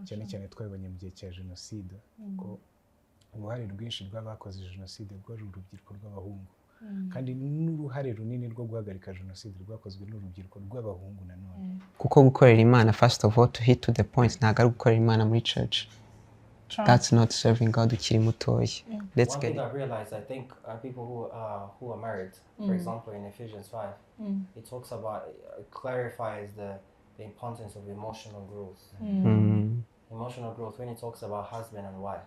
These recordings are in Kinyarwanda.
cyane cyane twabonye mu gihe cya jenoside ko uruhare rwinshi rw'abakoze jenoside rwari urubyiruko rw'abahungu kandi n'uruhare runini rwo guhagarika jenoside rwakozwe n'urubyiruko rw'abahungu nanone kuko gukorera Imana first of all to hit to the point ntabwo ari gukorera Imana muri church. That's not serving God ukiri mutoya. Let's get it. One thing I realized, I think people who are married, for example, in Ephesians 5, it talks about, it clarifies the importance of emotional growth. Emotional growth when it talks about husband and wife.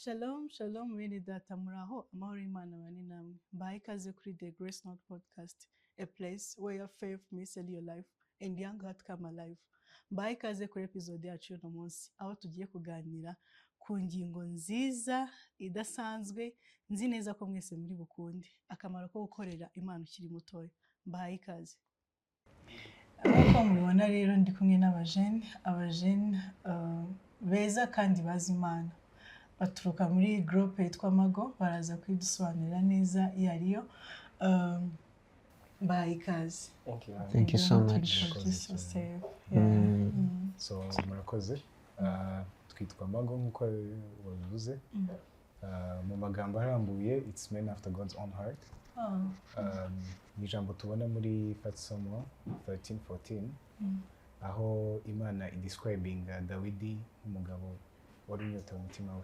Shalom, shalom, bene data muraho, amahoro y'Imana bane namwe. Mbahaye ikaze kuri The Grace Note Podcast, a place where your faith meets your life and young heart come alive. Mbahaye ikaze kuri episode yacu y'uno munsi, aho tugiye kuganira ku ngingo nziza idasanzwe, nzi neza ko mwese muri bukunde, akamaro ko gukorera Imana ukiri mutoya. Mbahaye ikaze. Nk'uko mubibona rero ndi kumwe n'abajene beza kandi bazi Imana. Baturuka muri groupe yitwa Mago, baraza kwidusobanurira neza iyo ariyo. Mbahaye ikaze. Thank you so much. So murakoze. Twitwa Mago nk'uko wabivuze. Mu magambo arambuye, it's men after God's own heart. Ni ijambo tubona muri Psalm 13:14, aho Imana idescribinga Dawidi nk'umugabo wari unyotewe umutima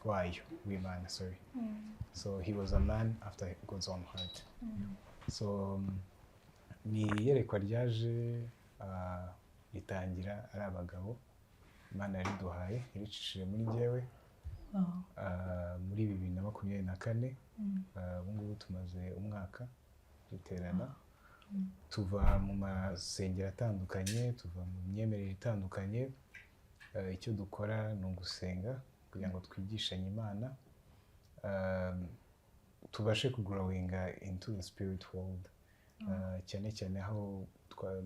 w'Imana, sorry. So he was a man after God's own heart. So ni yerekwa ryaje ritangira ari abagabo Imana yariduhaye iricishije muri njyewe muri 2024. Ubu ngubu tumaze umwaka duterana, tuva mu masengero atandukanye, tuva mu myemerere itandukanye. Icyo dukora ni ugusenga kugira ngo twigishanye Imana, tubashe kugrowinga into the spirit world, cyane cyane aho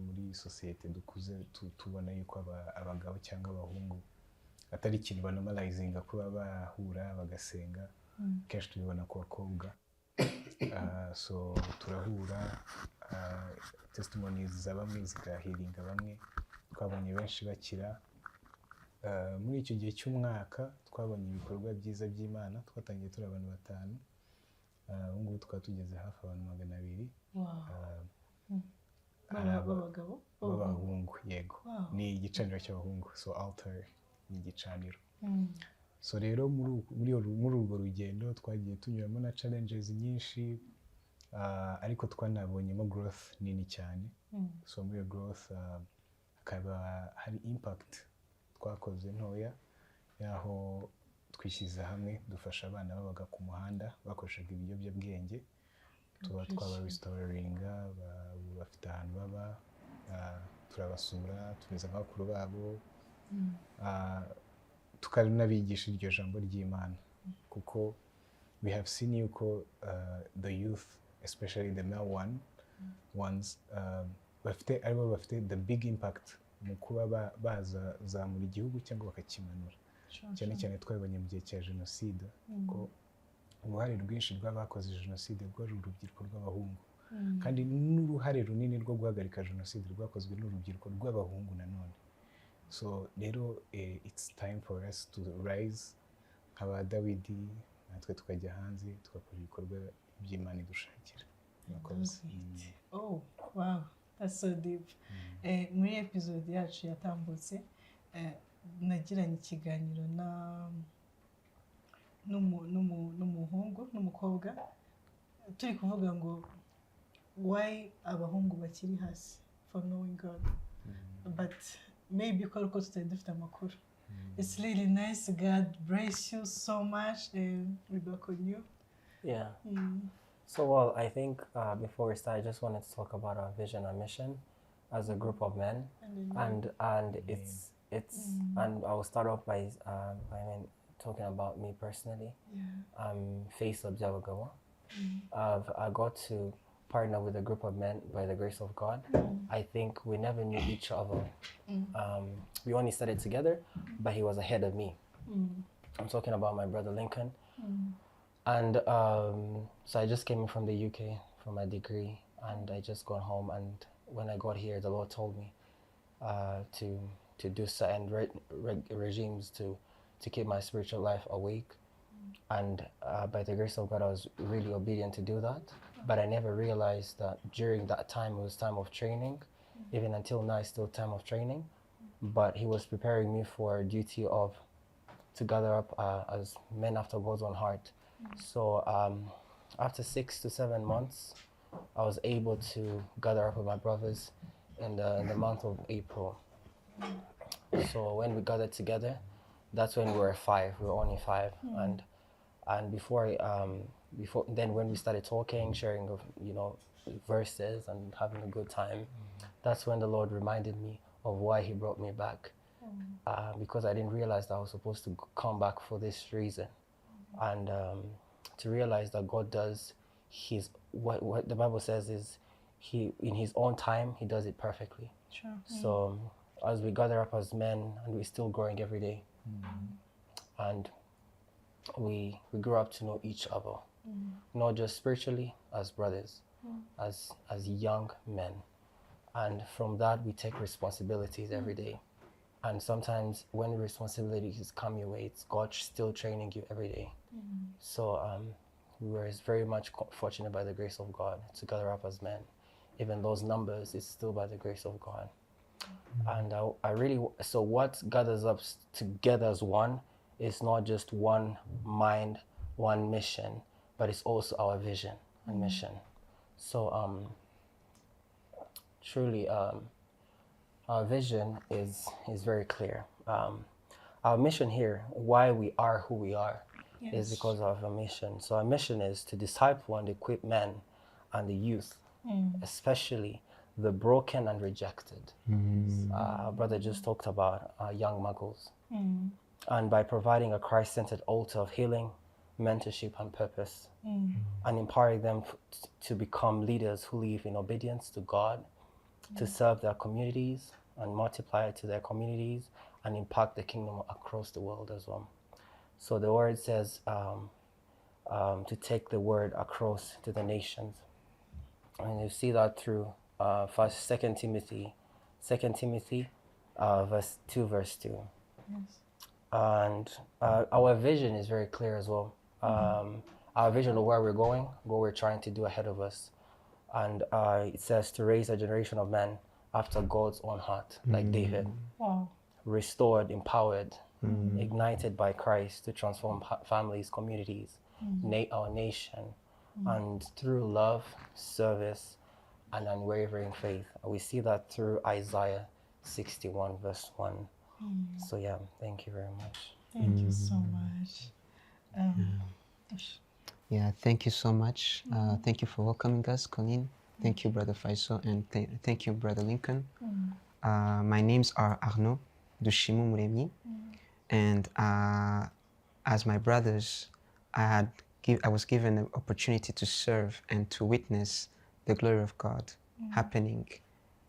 muri societe dukuze tubona yuko abagabo cyangwa abahungu atari ikintu banormalizinga kuba bahura bagasenga. Kenshi tubibona ku bakobwa. So turahura, testimonies za bamwe zigahiringa bamwe, twabonye benshi bakira. Muri icyo gihe cy'umwaka twabonye ibikorwa byiza by'Imana, twatangiye turi abantu 5. Ubu ngubu twaba tugeze hafi abantu 200. B'abahungu, yego. Ni igicaniro cy'abahungu, so altar ni igicaniro. So rero muri urwo rugendo twagiye tunyuramo na challenges nyinshi, ariko twanabonyemo growth nini cyane. So muri iyo growth hakaba hari impact twakoze ntoya, yaho twishyize hamwe dufasha abana babaga ku muhanda bakoreshaga ibiyobyabwenge, tuba twaba restoringa, bafite ahantu baba, turabasura, tumeze nk'abakuru babo, tukanabigisha iryo jambo ry'Imana, kuko we have seen yuko the youth, especially the male ones, aribo bafite the big impact mu kuba bazamura igihugu cyangwa bakakimanura. Cyane cyane twabonye mu gihe cya jenoside ko uruhare rwinshi rw'abakoze jenoside rwari urubyiruko rw'abahungu kandi n'uruhare runini rwo guhagarika jenoside rwakozwe n'urubyiruko rw'abahungu nanone. So rero it's time for us to rise nk'aba Dawidi, natwe tukajya hanze tugakora ibikorwa by'Imana idushakira. Oh wow, that's so deep. Muri episode yacu yatambutse nagiranye ikiganiro n'umukobwa, turi kuvuga ngo why abahungu bakiri hasi for knowing God, but maybe ko uko tutari dufite amakuru. It's really nice. God bless you so much, and we back on you. Yeah. So well, I think before we start, I just wanted to talk about our vision and mission as a group of men, and it's and I will start off by talking about me personally. Face of Jabagawa. I got to partner with a group of men by the grace of God. I think we never knew each other. We only studied together, but he was ahead of me. I'm talking about my brother Lincoln. And so I just came in from the UK for my degree, and I just got home. And when I got here, the Lord told me to do certain regimes to keep my spiritual life awake. And by the grace of God, I was really obedient to do that. But I never realized that during that time, it was time of training. Even until now, it's still time of training. But He was preparing me for a duty of to gather up as men after God's own heart. So after 6 to 7 months, I was able to gather up with my brothers in the month of April. So when we gathered together, that's when we were 5. We were only 5, and before then, when we started talking, sharing of verses and having a good time, that's when the Lord reminded me of why He brought me back, because I didn't realize that I was supposed to come back for this reason, and to realize that God does what the Bible says is He in His own time He does it perfectly. Sure. So as we gather up as men, and we're still growing every day, and we grew up to know each other, not just spiritually as brothers, as young men, and from that we take responsibilities every day. And sometimes when responsibilities come your way, it's God still training you every day. So we were very much fortunate by the grace of God to gather up as men. Even those numbers is still by the grace of God. And I really, so what gathers us together as one is not just one mind, one mission, but it's also our vision and mission. So truly, our vision is very clear. Our mission here, why we are who we are, is because of our mission. So our mission is to disciple and equip men and the youth, especially the broken and rejected. Our brother just talked about young muggles. And by providing a Christ-centered altar of healing, mentorship, and purpose, and empowering them to become leaders who live in obedience to God, to serve their communities and multiply to their communities and impact the kingdom across the world as well. So the word says to take the word across to the nations. And you see that through 2 Timothy verse 2. Yes. And our vision is very clear as well. Our vision of where we're going, what we're trying to do ahead of us. And it says to raise a generation of men after God's own heart, like David. Wow. Restored, empowered, ignited by Christ to transform families, communities, our nation, and through love, service, and unwavering faith. We see that through Isaiah 61 verse 1. So yeah, thank you very much. Thank you so much. Yeah, thank you so much. Thank you for welcoming us, Colleen. Thank you, Brother Faisal, and thank you, Brother Lincoln. My names are Arnaud, Ukiри Umuremyi, and as my brothers, I was given the opportunity to serve and to witness the glory of God happening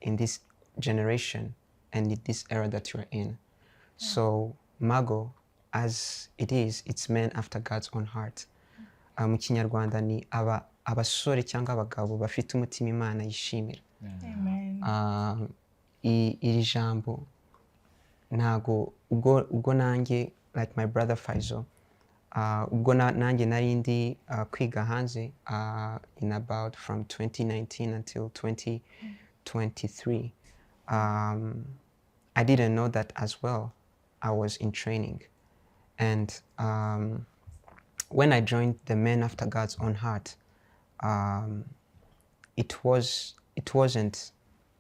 in this generation and in this era that you're in. So Mago, as it is, it's men after God's own heart. Mu Kinyarwanda ni abasore cyangwa abagabo bafite umutima Imana yishimira. Amen. Iri jambo ntago ubwo nanjye, like my brother Faisal, ubwo nanjye nari ndi kwiga hanze in about from 2019 until 2023. I didn't know that as well. I was in training. And when I joined the Men After God's Own Heart, it wasn't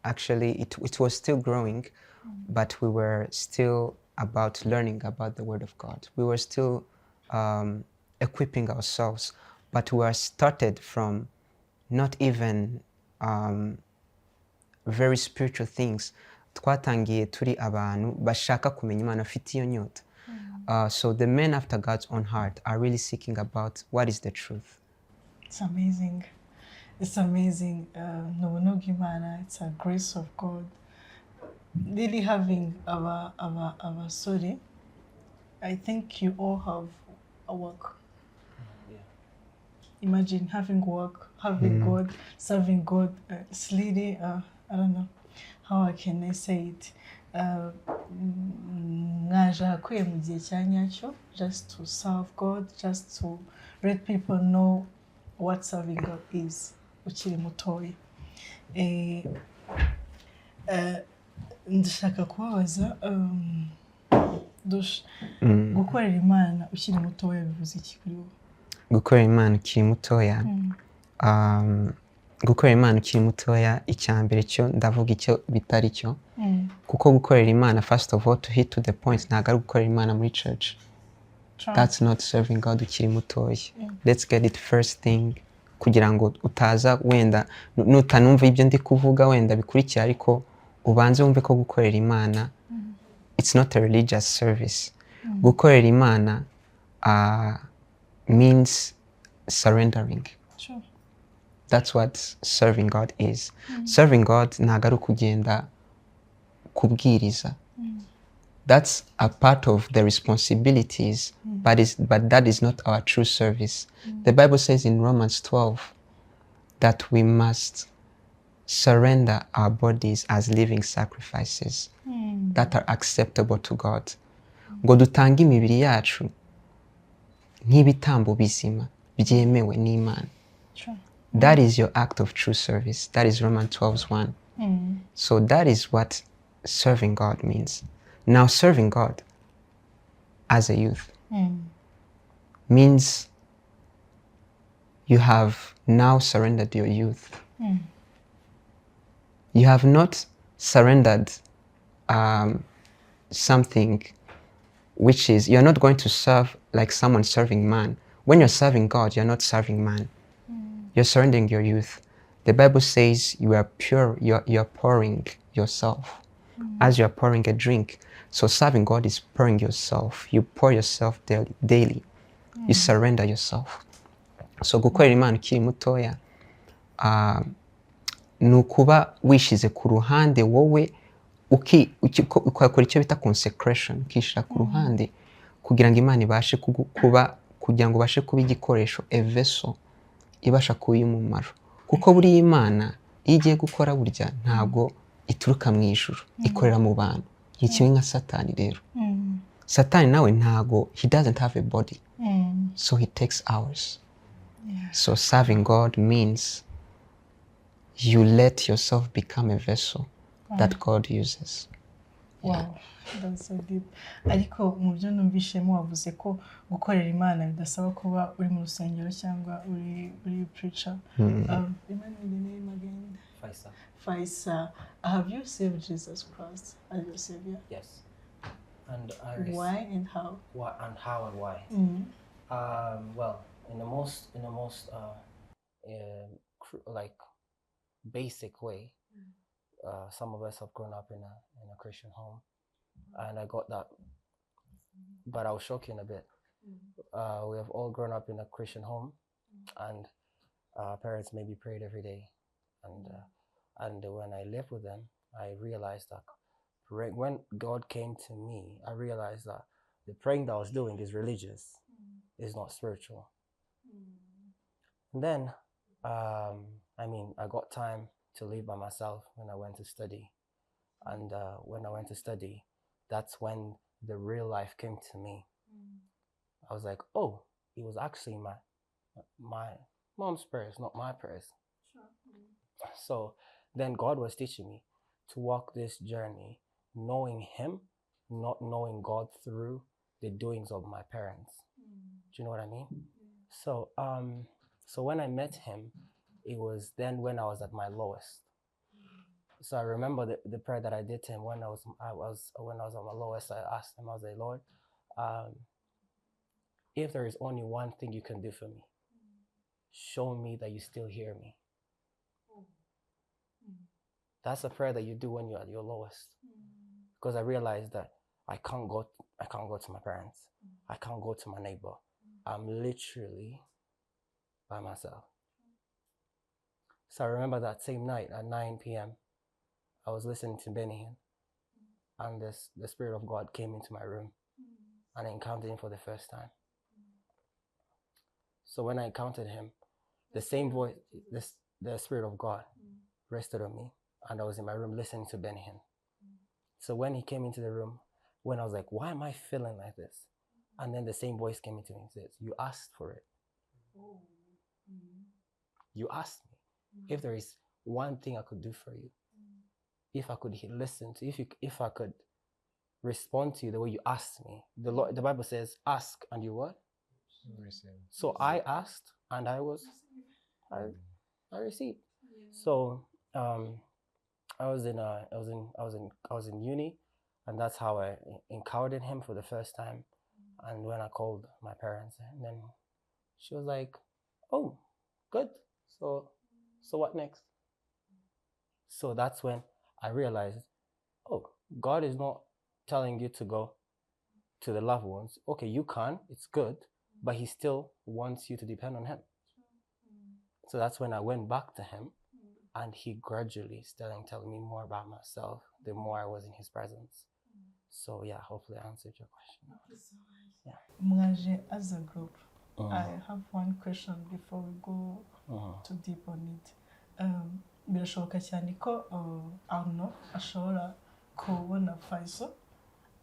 actually, it was still growing, but we were still about learning about the Word of God. We were still equipping ourselves, but we were started from not even very spiritual things. Twatangiye turi abantu bashaka kumenya Imana, afite iyo nyota. So the men after God's own heart are really seeking about what is the truth. It's amazing. It's amazing. It's a grace of God. Really having abasore, I think you all have a work. imagine having work, having God, serving God. It's really, I don't know, how can I say it? Mwaje hakwiye mu gihe cya nyacyo, just to serve God, just to let people know what serving God is, ukiri mutoya. Ndashaka kubabaza, gukorera Imana ukiri mutoya bivuze iki kuri wowe? Gukorera Imana ukiri mutoya, gukorera Imana ukiri mutoya, icyambere cyo ndavuga icyo bitari cyo, kuko gukorera Imana, first of all, to hit to the point, ntabwo ari gukorera Imana muri church. That's not serving God ukiri mutoya. Let's get it first thing, kugira ngo utaza wenda nutanumva ibyo ndi kuvuga wenda bikurikira, ariko ubanze wumve ko gukorera Imana, it's not a religious service. Gukorera Imana means surrendering. Sure. That's what serving God is. Serving God ntabwo ari ukugenda kubwiriza. That's a part of the responsibilities, but that is not our true service. The Bible says in Romans 12 that we must surrender our bodies as living sacrifices that are acceptable to God. Ngo dutange imibiri yacu nk'ibitambo bizima byemewe n'Imana. Sure. That is your act of true service. That is Romans 12:1. So that is what serving God means. Now, serving God as a youth means you have now surrendered your youth. You have not surrendered something which is, you're not going to serve like someone serving man. When you're serving God, you're not serving man. You're surrendering your youth. The Bible says you are pure, you're pouring yourself as you're pouring a drink. So serving God is pouring yourself. You pour yourself daily. You surrender yourself. So gukorera Imana ukiri mutoya ni ukuba wishize ku ruhande wowe ukakora icyo bita consecration, ukishyira ku ruhande kugira ngo Imana ibashe kugira ngo ubashe kuba igikoresho, a vessel ibasha kuba iy'umumaro. Kuko buriya Imana iyo igiye gukora burya ntabwo ituruka mu ijuru, ikorera mu bantu. Ni kimwe nka Satani rero. Satani nawe ntabwo, he doesn't have a body, so he takes ours. So serving God means you let yourself become a vessel that God uses. Wow, that's so deep. Ariko mu byo numvishemo wavuze ko gukorera Imana bidasaba kuba uri mu rusengero cyangwa uri preacher. Imana the name again? Faisal. Have you saved Jesus Christ as your Savior? Yes. And why and how? What and how and why? Well, in the most like basic way, some of us have grown up in a Christian home, and I got that. But I'll shock you in a bit. We have all grown up in a Christian home, and our parents maybe prayed every day, and when I lived with them, I realized that when God came to me, I realized that the praying that I was doing is religious, it's not spiritual. And then, I got time to live by myself when I went to study. And when I went to study, that's when the real life came to me. I was like, oh, it was actually my mom's prayers, not my prayers. So then God was teaching me to walk this journey, knowing Him, not knowing God through the doings of my parents. Do you know what I mean? So when I met Him, it was then when I was at my lowest. So I remember the prayer that I did to Him when I was at my lowest. I asked Him, I was like, Lord, if there is only one thing you can do for me, show me that you still hear me. That's a prayer that you do when you're at your lowest. Because I realized that I can't go to my parents. I can't go to my neighbor. I'm literally by myself. So I remember that same night at 9 p.m., I was listening to Benny, and the Spirit of God came into my room, and I encountered Him for the first time. So when I encountered Him, the same voice, the Spirit of God rested on me, and I was in my room listening to Benny Hinn. So when he came into the room, when I was like, why am I feeling like this? And then the same voice came into me and says, you asked for it. You asked me if there is one thing I could do for you, if I could listen to you, if I could respond to you the way you asked me. The Bible says, ask and you what? So I asked and I received. So I was in uni, and that's how I encountered him for the first time. And when I called my parents, and then she was like, "Oh, good. So what next?" So that's when I realized, oh, God is not telling you to go to the loved ones. Okay, you can, it's good, but he still wants you to depend on him. So that's when I went back to him, and he gradually started telling me more about myself the more I was in his presence. So yeah, hopefully I answered your question. Yeah. Mwaje as a group, I have one question before we go too deep on it. Birashoboka cyane ko Arno ashobora kubona Faiso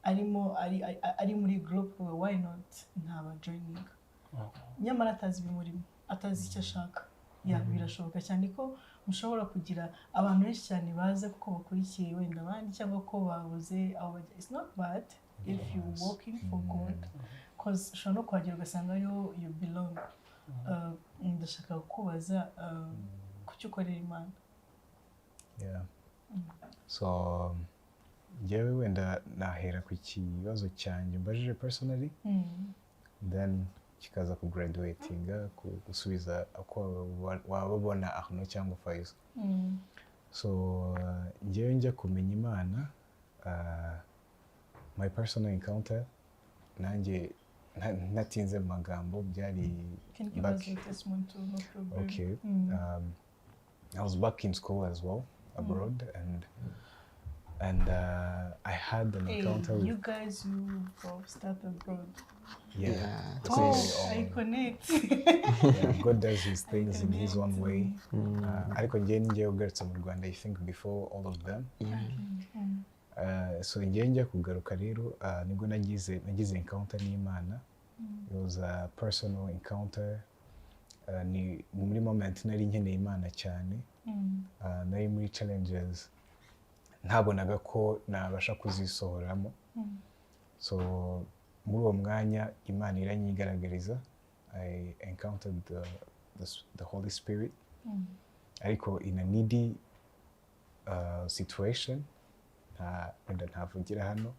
ari muri group, why not ntaba joining? Nyamara atazi ibimurimo, atazi icyo ashaka. Birashoboka cyane ko mushobora kugira abantu benshi cyane baze kuko bakurikiye wenda abandi cyangwa ko babuze aho bajya. It's not bad if you working for God, because ushobora no kuhagera ugasanga ariho you belong. Ndashaka kubaza kuki ukorera Imana. So njyewe wenda nahera ku kibazo cyanjye mbajije personally, then kikaza ku graduatinga gusubiza uko wababona Arno cyangwa Faizo. So njyewe njya kumenya Imana, my personal encounter, nanjye natinze mu magambo byari back. Okay. I was back in school as well, abroad, and I had an encounter with... You guys who started abroad. Yeah. I connect. God does his things in his own way. Ariko njye njye ugarutse mu Rwanda, I think before all of them. So njye njya kugaruka rero nibwo nagize encounter n'Imana. It was a personal encounter. Ni muri moment nari nkeneye Imana cyane. Nari muri challenges ntabonaga ko nabasha kuzisohoramo. So muri uwo mwanya Imana iranyigaragariza. I encountered the Holy Spirit. Ariko in a needy situation, wenda ntavugira hano.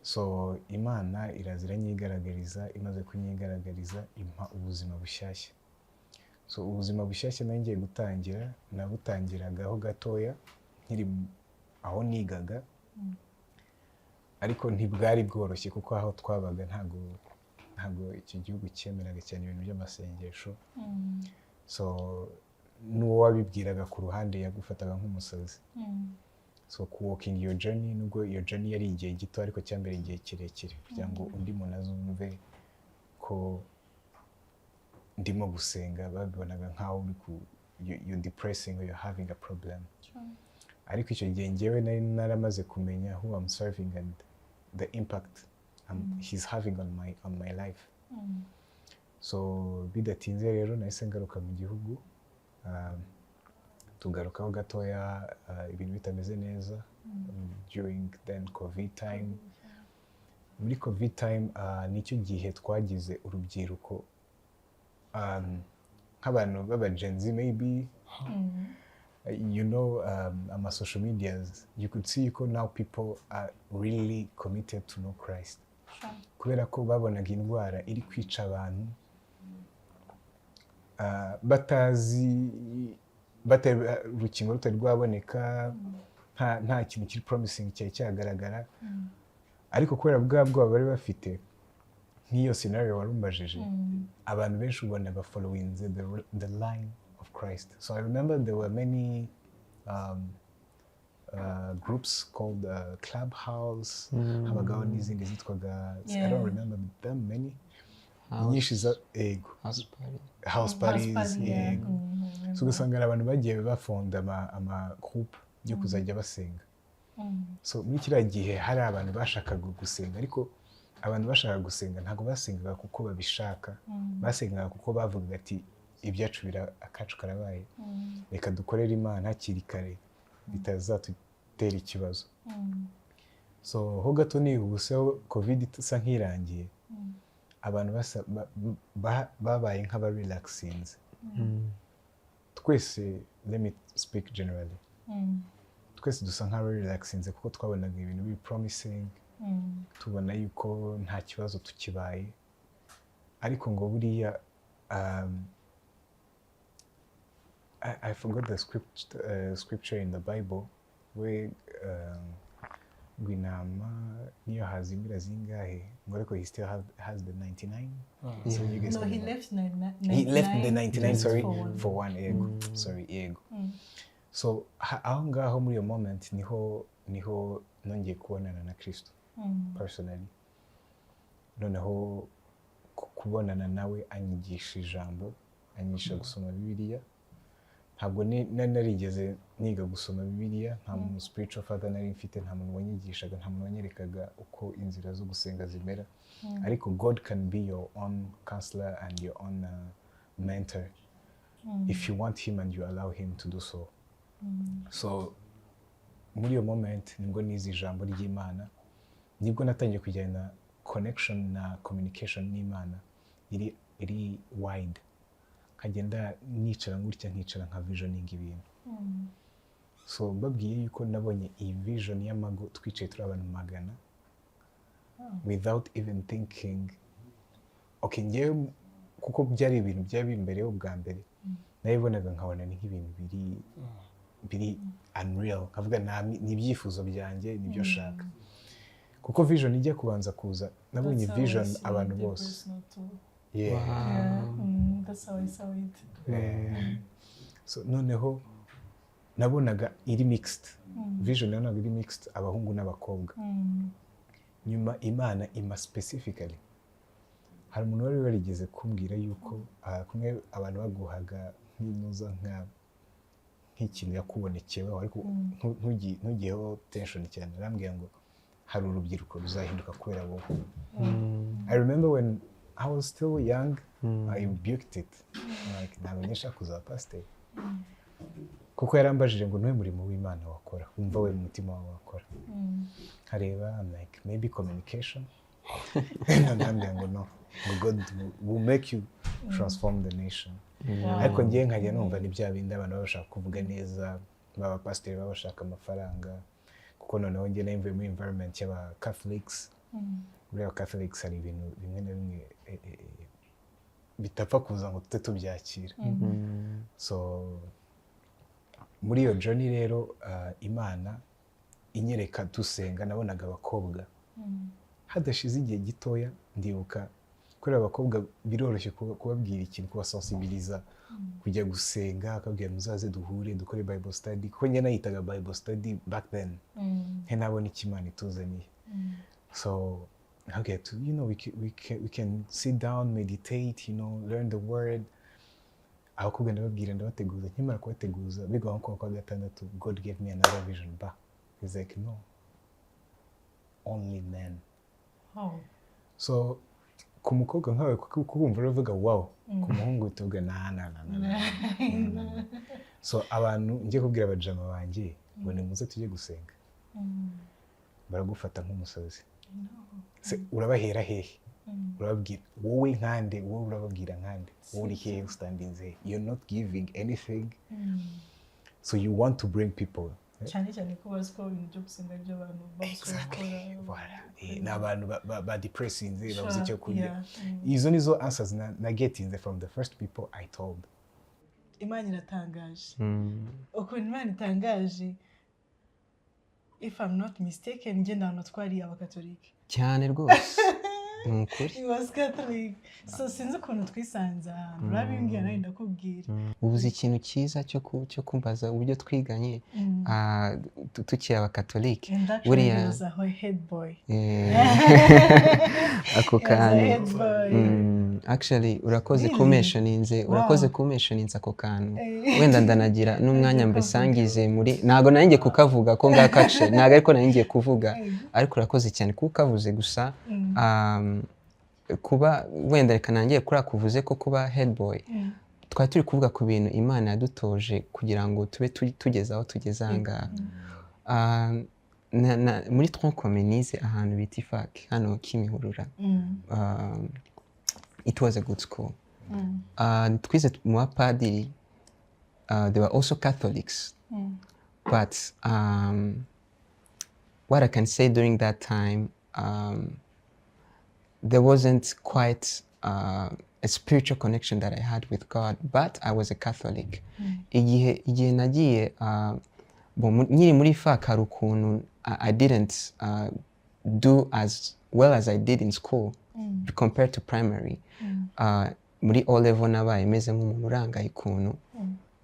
So Imana iranyigaragariza, imaze kunyigaragariza impa ubuzima bushyashya. So ubuzima bushyashya nangiye gutangira, nabutangiragaho gatoya nkiri aho nigaga. Ariko ntibwari bworoshye kuko aho twabaga ntago iki gihugu cyemeraga cyane ibintu by'amasengesho. So n'uwo wabibwiraga ku ruhande yagufataga nk'umusazi. So walking your journey, nubwo your journey yari igihe gito ariko cyambere igihe kirekire kugira ngo undi muntu azumve ko ndimo gusenga, babibonaga nkaho you're depressing or you're having a problem. Ariko icyo gihe njyewe nari naramaze kumenya who I'm serving and the impact he's having on my life. So bidatinze rero nahise ngaruka mu gihugu, tugarukaho gatoya ibintu bitameze neza during then COVID time. Muri COVID time nicyo gihe twagize urubyiruko nk'abantu b'abagenzi maybe. You know, my social medias, you could see now people are really committed to know Christ. Kubera ko babonaga indwara iri kwica abantu batazi urukingo rutari rwaboneka, nta kintu kiri promising cyari cyagaragara. Ariko kubera bwabwo bari bafite nk'iyo scenario warumbajije, abantu benshi ubona ba following the line of Christ. So I remember there were many groups called Clubhouse, habagaho n'izindi zitwaga, I don't remember them many. Nyinshi za ego. house parties. So ugasanga hari abantu bagiye bafonda ama groupe yo kuzajya basenga. So muri kiriya gihe hari abantu bashakaga gusenga, ariko abantu bashaka gusenga ntabwo basengaga kuko babishaka, basengaga kuko bavugaga ati ibyacu akacu karabaye, reka dukorere Imana hakiri kare bitazatutera ikibazo. So ho gato nihuseho covid isa nk'irangiye, abantu babaye nk'abarelaxinze. Twese, let me speak generally, twese dusa nk'abarelaxinze kuko twabonaga ibintu biri promising, tubona yuko nta kibazo tukibaye. Ariko ngo buriya I forgot the scripture in the Bible where Gwinama niyo hazimira zingahe, ngo ariko he still has the 99. So you guys he left he left the 99, sorry, for one ego. Sorry, ego. So aho ngaho muri iyo moment niho nongeye kubonana na Kristo personally. Noneho kubonana nawe anyigisha ijambo, anyigisha gusoma Bibiliya. Ntabwo narigeze niga gusoma Bibiliya, nta muntu spiritual father nari mfite, nta muntu wanyigishaga, nta muntu wanyerekaga uko inzira zo gusenga zimera. Ariko God can be your own counselor and your own mentor if you want him and you allow him to do so. So muri iyo moment nibwo nize ijambo ry'Imana, nibwo natangiye kujyana connection na communication n'Imana iri wide. Nkagenda nicara ngutya nkicara nka visioning ibintu. So babwiye yuko nabonye iyi vision y'amago twicaye turi abantu magana, without even thinking. Okay, ngewe kuko byari ibintu byari imbere yo bwa mbere, nabibonaga nkabona ni nk'ibintu biri unreal, kavuga ni ibyifuzo byanjye, nibyo shaka. Kuko vision ijya kubanza kuza, nabonye vision abantu bose. That's how I saw it. So noneho nabonaga iri mixed. Vision nabonaga iri mixed, abahungu n'abakobwa. Nyuma Imana ima specifically. Hari umuntu wari warigeze kumbwira yuko kumwe abantu baguhaga nk'inuza nk'ikintu yakubonekeweho, ariko ntugiyeho tension cyane. Arambwira ngo hari urubyiruko ruzahinduka kubera wowe. I remember when I was still young, I rebuked it. Like, ntabwo nshaka kuzaba pastor. Kuko yarambajije ngo ntuwe murimo w'Imana wakora, wumva we mu mutima wawe wakora. Hareba, I'm like, maybe communication. And I'm ngo no, God will make you transform the nation. Ariko ngiye nkajya numva ni bya bindi abantu bashaka kuvuga neza, baba pastor bashaka amafaranga. Kuko noneho ngiye naimvuye mu environment y'aba Catholics. Muri Catholics hari ibintu bimwe na bimwe bitapfa kuza ngo tute tubyakira. So muri iyo journey rero Imana inyereka dusenga, nabonaga abakobwa hadashize igihe gitoya. Ndibuka kuri abakobwa biroroshye kubabwira ikintu, kubasensibiliza kujya gusenga, akabwira muzaze duhure dukore Bible study, kuko njye nayitaga Bible study back then. Nabona ikimana ituzaniye. So okay, you know, we can sit down, meditate, you know, learn the word. Aho kugenda babwira ndabateguza, nkimara kubateguza bigaho nko kwa gatandatu, God gave me another vision back. He's like, no, only men. So ku mukobwa nkawe kubumva uravuga wow, ku muhungu utuvuga na. So abantu ngiye kubwira abajama banjye ngo nimuze tujye gusenga, baragufata nk'umusazi. Urabahera hehe? Urababwira wowe nkande, wowe urababwira nkande, wowe uri hehe standinze? You're not giving anything. So you want to bring people. cyane ko bazi ko ibintu byo gusenga by'abantu bakora n'abantu ba depressinze babuze icyo kurya. Izo nizo answers na getting from the first people I told. Imana iratangaje. Ukuntu Imana itangaje, if I'm not mistaken, njye ndabona twari abakatolike cyane rwose. He was Catholic. So sinzi ukuntu twisanze ahantu, urabimbwira nawe ndakubwira. Ubuze ikintu cyiza cyo kumbaza uburyo twiganye tukiri abakatolike. Buriya head boy. Ako kanya Actually urakoze Really? kumentioninze urakoze Wow. kumentioninze ako kantu Eh. wenda ndanagira n'umwanya mbisangize muri ntago nanjye kukavuga ko ngakace ntago ariko nanjye kuvuga ariko urakoze cyane kukavuze gusa kuba wenda reka nangiye kuri akuvuze ko kuba head boy twari turi kuvuga ku bintu Imana yadutoje kugira ngo tube tugeze aho tugeze ahangaha muri tronc nize ahantu bita ifaki hano Kimihurura. It was a good school. Twize mu bapadiri they were also Catholics, but what I can say during that time there wasn't quite a spiritual connection that I had with God, but I was a Catholic. Igihe nagiye nyiri muri ifaki hari ukuntu I didn't do as well as I did in school compared to primary. Muri O level nabaye meze nk'umuntu urangaye ikuntu,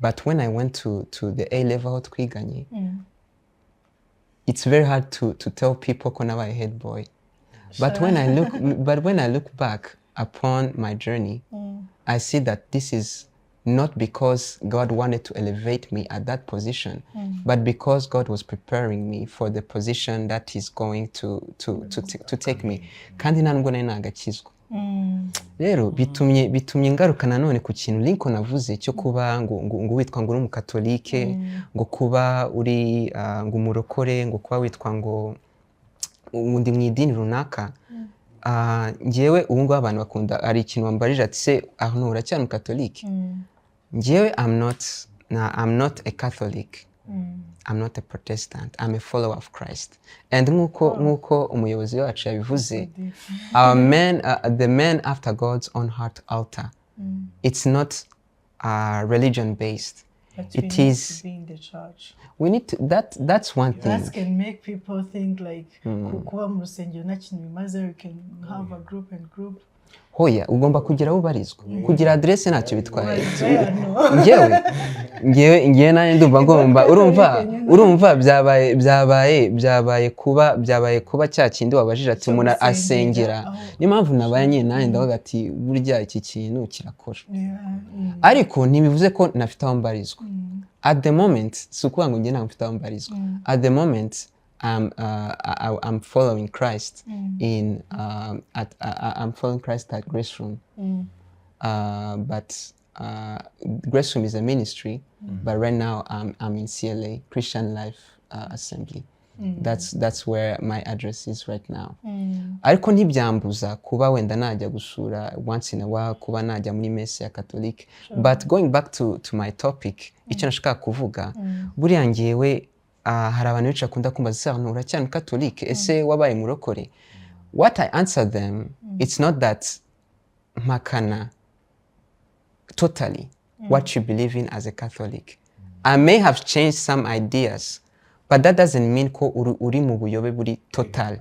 but when I went to the A level aho twiganye, it's very hard to tell people ko nabaye head boy. But when I look back upon my journey, I see that this is not because God wanted to elevate me at that position, but because God was preparing me for the position that He's going to take me. Kandi ntabwo nari nagakizwa. Rero bitumye ngaruka nanone ku kintu Lincoln avuze cyo kuba ngo witwa ngo uri umukatolike, ngo kuba uri ngo umurokore, ngo kuba witwa ngo undi mu idini runaka. Ngewe ubu ngubu abantu bakunda ari ikintu bambarije ati se aho uracyari umukatolike. Ngewe I'm not a Catholic. I'm not a Protestant. I'm a follower of Christ. And nkuko umuyobozi wacu yabivuze, the man after God's own heart altar. It's not religion based. It is. To be in the church. We need to. That's one thing. That can make people think like kuba mu rusengero nta kintu bimaze. We can have a group and group. Hoya ugomba kugira aho ubarizwa, kugira adresse ntacyo bitwaye. Ngewe nanjye ndumva ngomba urumva byabaye kuba cya kindi wabajije ati umuntu asengera. Ni mpamvu nabaye nyine nanjye ndavuga ati burya iki kintu kirakora. Ariko ntibivuze ko nafite aho mbarizwa. At the moment si ukuvuga ngo njye ntabwo mfite aho mbarizwa. At the moment I'm following Christ I'm following Christ at Grace Room. But Grace Room is a ministry, but right now I'm in CLA, Christian Life Assembly. That's where my address is right now. Ariko ntibyambuza kuba wenda najya gusura once in a while, kuba najya muri messe ya Catholic. But going back to my topic, icyo nashaka kuvuga, buriya ngewe hari abantu benshi bakunda kumbaza se hano uracyari Catholic, ese wabaye murokore? What I answer them, it's not that mpakana totally what you believe in as a Catholic. I may have changed some ideas, but that doesn't mean ko uri mu buyobe buri totally.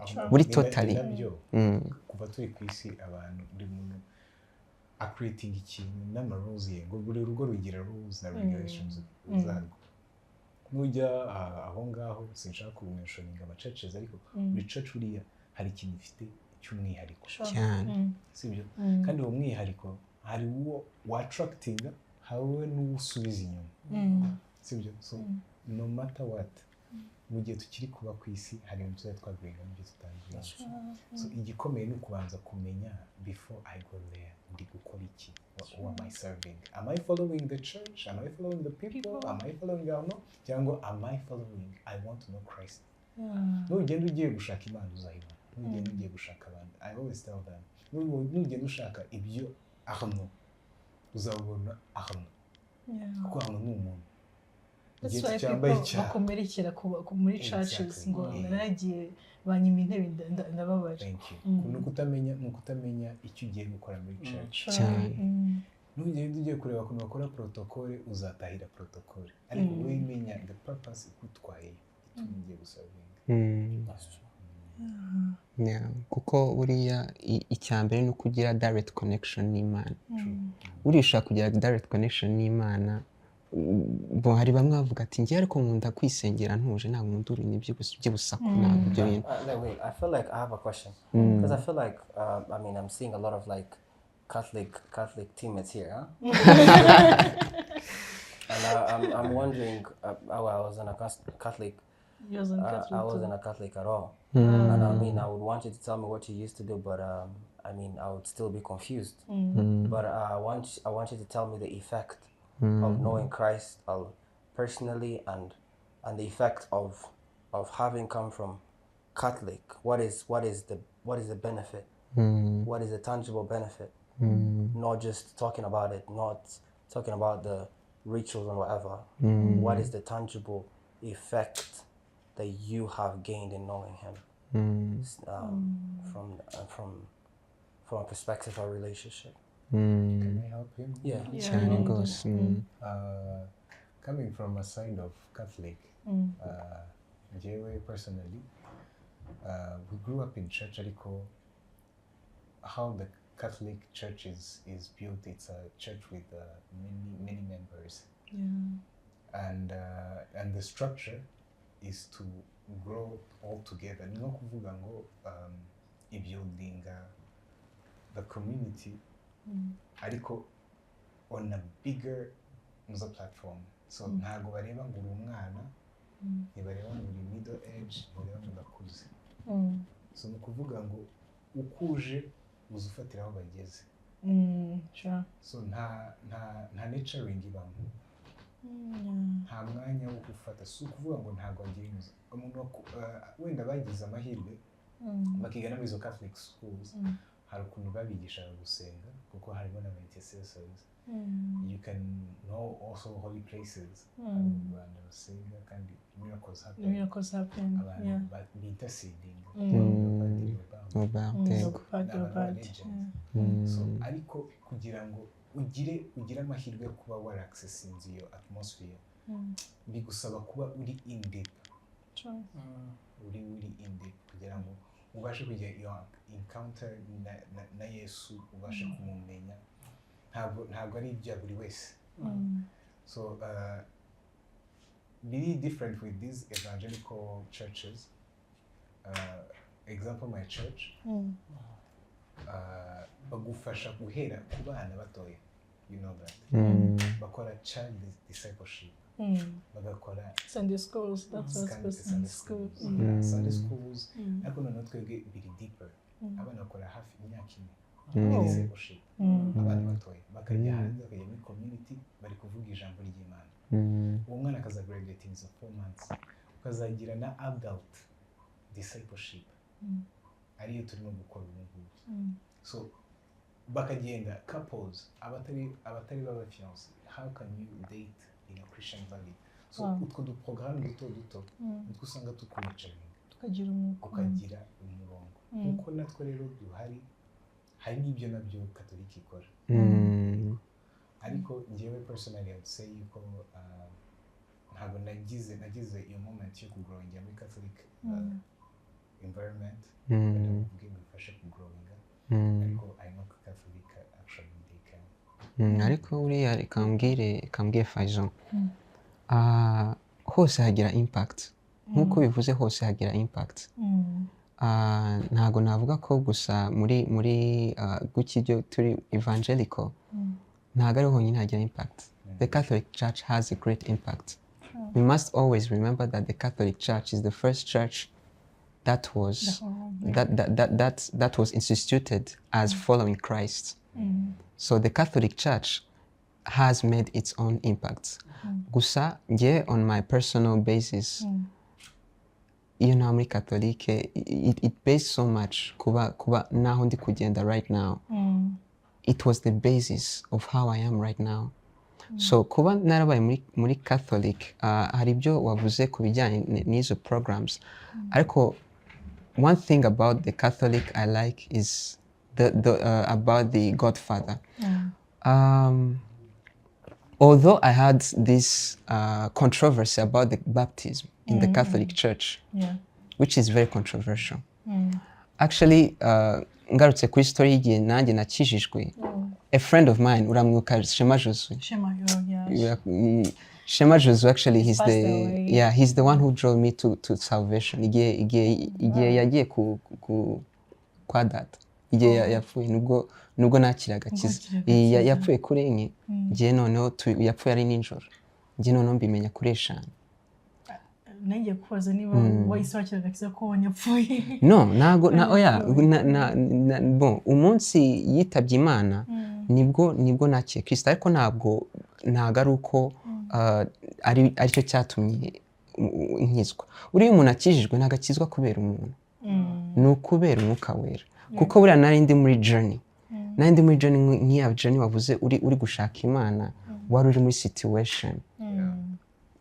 Kuva turi ku isi abantu buri muntu creating ikintu n'amarules ye, ngo buri rugo rugira rules na regulations zarwo. Nujya aho ngaho sinshaka kumenyeshoninga amacaces, ariko buri church uriya hari ikintu ifite cy'umwihariko cyane, sibyo? Kandi uwo mwihariko hari uwo attractinga, hawe n'usubiza inyuma, sibyo? So no matter what, mu gihe tukiri kuba ku isi hari ibintu tuba twagwinga mu gihe tutangiye. So igikomeye ni ukubanza kumenya before I go there, ndi gukora iki? Who am I serving? Am I following the church? Am I following the people? Am I following God? Cyangwa am I following? I want to know Christ. Nugenda ugiye gushaka Imana uzayibona. Nugenda ugiye gushaka abantu, I always tell them, nugenda ushaka ibyo ahantu uzabona ahantu. Kuko ahantu ni umuntu. That's why people bakomerekera muri churches ngo naragiye banyima intebe ndababaje. Kutamenya icyo ugiye gukora muri church. Nugenda ugiye kureba ukuntu bakora protocole, uzatahira protocole. Ariko wimenya the purpose ikutwaye ituma ugiye guservinga. Kuko buriya icyambere ni ukugira direct connection n'Imana. Buriya ushaka kugira direct connection n'Imana, hari bamwe bavuga ati ngiye ariko nkunda kwisengera ntuje ntabwo nkundura by'ubusaku ntabwo ibyo bintu. I feel like I have a question, because I feel like I'm seeing a lot of like Catholic teammates here, huh? And I'm wondering. Well, I was in a Catholic. You was in Catholic I too. wasn't a Catholic at all. And I mean, I would want you to tell me what you used to do, but I mean, I would still be confused. But I want you to tell me the effect of knowing Christ personally, and the effect of having come from Catholic. What is the benefit? What is the tangible benefit? Not just talking about it, not talking about the rituals and whatever. What is the tangible effect that you have gained in knowing Him, from a perspective of relationship? Can I help him? Yeah. China goes. Coming from a side of Catholic, personally, we grew up in church. How the Catholic Church is built, it's a church with many members, and the structure is to grow all together. No kuvuga ngo building the community, ariko on a bigger platform. So ntago bareba ngo uri umwana, ntibareba ngo uri middle age, bareba ngo urakuze. So ni kuvuga ngo ukuje uzufatira aho bageze. Sure. So nta nurturing ibamo. Nta mwanya wo gufata. Si ukuvuga ngo ntago agiye inyuza. Umuntu wenda bagize amahirwe bakigana muri izo Catholic schools, hari ukuntu babigishaga gusenga kuko harimo na intercessors. You can know also holy places. Abantu basenga kandi miracles happen. Abantu interceding. So ariko kugira ngo ugire amahirwe kuba wari accessing iyo atmosphere, bigusaba kuba uri in deep. Uri in deep kugira ngo ubashe kugira iyo encounter na Yesu, ubashe kumumenya. Ntabwo ari ibya buri wese. So really different with these evangelical churches. Example, my church, bagufasha guhera ku bana batoya. You know that. Bakora child discipleship. Bagakora Sunday schools. That's what's Sunday schools. Sunday schools. Ariko noneho twebwe biri deeper. Abana bakora hafi imyaka ine. Discipleship. Abana batoya bakajya hanze, bakajya muri community, bari kuvuga ijambo ry'Imana. Uwo mwana akaza graduating in 4 months. Ukazagira na adult discipleship. Ariyo turimo gukora ubu ngubu. So bakagenda couples, abatari baba fiancé. How can you date in a Christian value? So utwo du programme duto utwo usanga tukuricaringa. Ukagira umurongo. Kuko natwe rero duhari, hari n'ibyo nabyo Katolika ikora. Ariko njyewe personally I would say yuko ntabwo nagize iyo moment yo kugrowinga muri Catholic environment. Ndavuga bifasha kugrowinga. Ariko I know Catholic actually they can. Ariko uriya kambwire Faison, hose hagira impact. Nkuko bivuze hose hagira impact. Ntago navuga ko gusa muri gukiryo turi evangelical, ntago ari honyine hagira impact. The Catholic Church has a great impact. We must always remember that the Catholic Church is the first church that was instituted as following Christ. So the Catholic Church has made its own impact. Gusa nje on my personal basis, iyo nta muri Catholique, it based so much kuba naho ndi kugenda right now. It was the basis of how I am right now. So kuba narabaye muri Catholic, hari ibyo wavuze ku bijyanye n'izo programs. Ariko one thing about the Catholic I like is about the Godfather. Although I had this controversy about the baptism in the Catholic Church, which is very controversial. Actually, ngarutse kuri story y'igihe nanjye nakijijwe. A friend of mine, uramwibuka Shema Josu. Shema Josu, actually, he's the one who drove me to salvation. Igihe yagiye kwa data. igihe yapfuye nubwo nakiraga kiza yapfuye kuri enye ngiye noneho yapfuye ari nijoro ngiye noneho mbimenya kuri eshanu. Nanjye kubaza niba wahise wakiraga kiza ko wanyapfuye. No, ntago bon umunsi yitabye Imana nibwo nakiye Kristo, ariko ntabwo ari uko aricyo cyatumye nkizwa. Uriya umuntu akijijwe ntabwo akizwa kubera umuntu, ni ukubera umwuka wera. Kuko buriya nari ndi muri journey nk'iya journey wavuze uri gushaka Imana, wari uri muri situation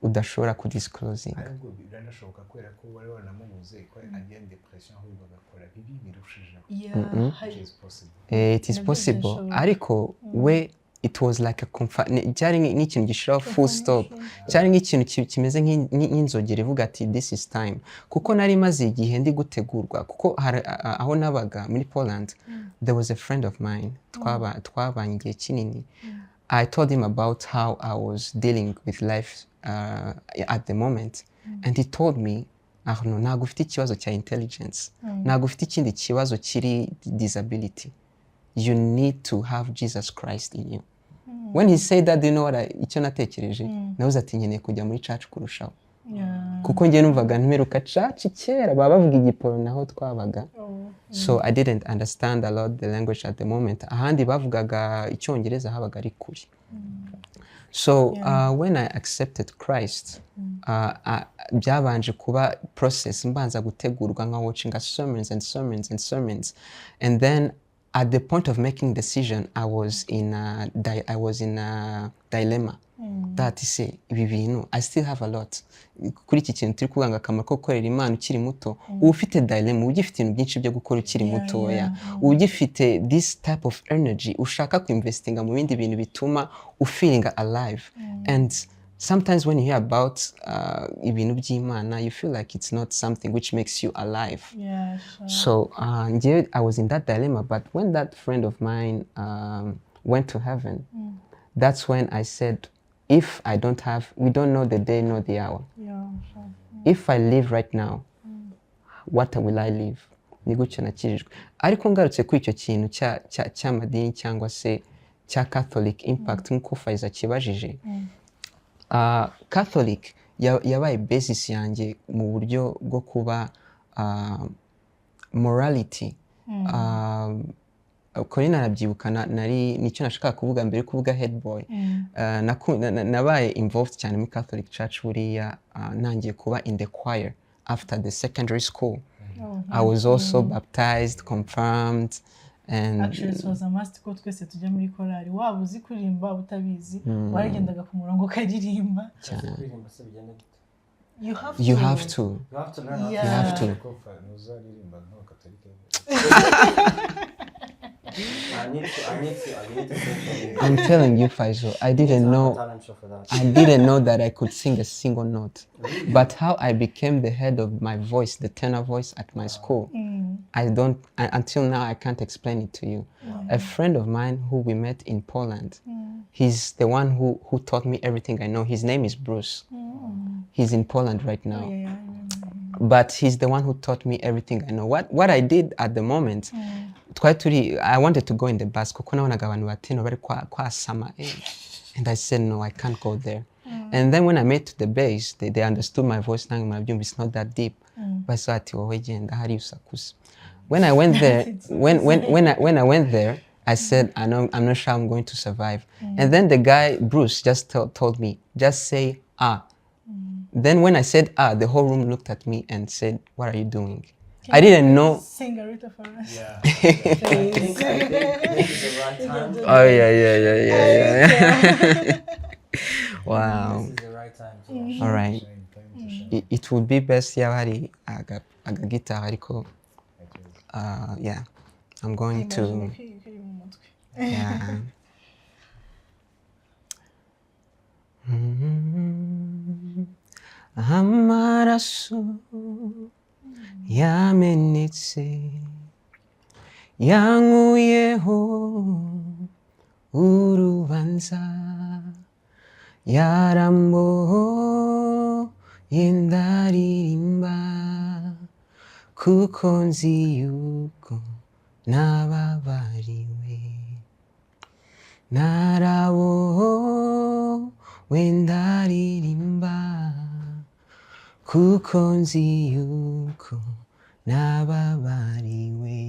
udashobora kudisclosing. Ariko biranashoboka kubera ko wari wanamubuze ko agiye depression aho bagakora bibi birushijeho. It is possible. Ariko we it was like cyari nk'ikintu gishiraho full stop, cyari nk'ikintu kimeze nk'inzogera ivuga ati this is time. Kuko nari maze igihe ndi gutegurwa, kuko aho nabaga muri Poland there was a friend of mine twabanye igihe kinini. I told him about how I was dealing with life at the moment, and he told me, Arno, ntabwo ufite ikibazo cya intelligence, ntabwo ufite ikindi kibazo kiri disability. You need to have Jesus Christ in you. When he said that, do you know what icyo natekereje? Navuze ati nkeneye kujya muri church kurushaho. Kuko ngiye numvaga ntemeruka church kera baba bavuga igiporo naho twabaga. So I didn't understand a lot the language at the moment. Ahandi bavugaga icyongereza habaga ari kuri. So when I accepted Christ, byabanje kuba process mbanza gutegurwa nka watching sermons, and then at the point of making decision I was in a dilemma. That is say ibi bintu I still have a lot. Kuri iki kintu turi kuganga akamaro ko gukorera Imana ukiri muto, ufite dilemma, ugifite ibintu byinshi byo gukora ukiri mutoya, ugifite this type of energy ushaka kuinvestinga mu bindi bintu bituma feeling alive. And sometimes when you hear about ibintu by'Imana, you feel like it's not something which makes you alive. So I was in that dilemma, but when that friend of mine went to heaven, that's when I said, if I don't have, we don't know the day nor the hour. If I live right now, what will I live? Ni gutyo nakijijwe. Ariko ngarutse ku icyo kintu cy'amadini cyangwa se cya Catholic impact nk'uko Faiza kibajije. Catholic yabaye basis yanjye mu buryo bwo kuba morality. Corinne arabyibuka nicyo nashaka kuvuga mbere kuvuga head boy. Nabaye involved cyane muri Catholic Church buriya nangiye kuba in the choir after the secondary school. I was also baptized, confirmed, and actually it was a must ko twese tujya muri korali. Waba uzi kuririmba utabizi waragendaga ku murongo ukaririmba. You have to learn how to. You have to. I need to. I'm telling you, Faisal, I didn't know that I could sing a single note. But how I became the head of my voice, the tenor voice at my school, until now I can't explain it to you. A friend of mine who we met in Poland, he's the one who taught me everything I know. His name is Bruce. He's in Poland right now. But he's the one who taught me everything I know. What I did at the moment, I wanted to go in the bus kuko nabonaga abantu bateno bari kwasama, and I said no, I can't go there. And then when I made to the base, they understood my voice. It's not that deep. But when I went there, when I went there, I said I'm not sure I'm going to survive. And then the guy Bruce just told me, just say ah. Then when I said ah, the whole room looked at me and said, what are you doing? I didn't know. Sing a little for us. Yeah. I think this is the right time. Oh yeah. Wow. This is the right time. All right. It would be best hari aga guitar ariko yeah. I'm going to. Yeah. Amaraso yamenetse yankuyeho urubanza yarambohoye ndaririmba kuko nzi yuko nababariwe narabohowe ndaririmba kuko nzi yuko nababariwe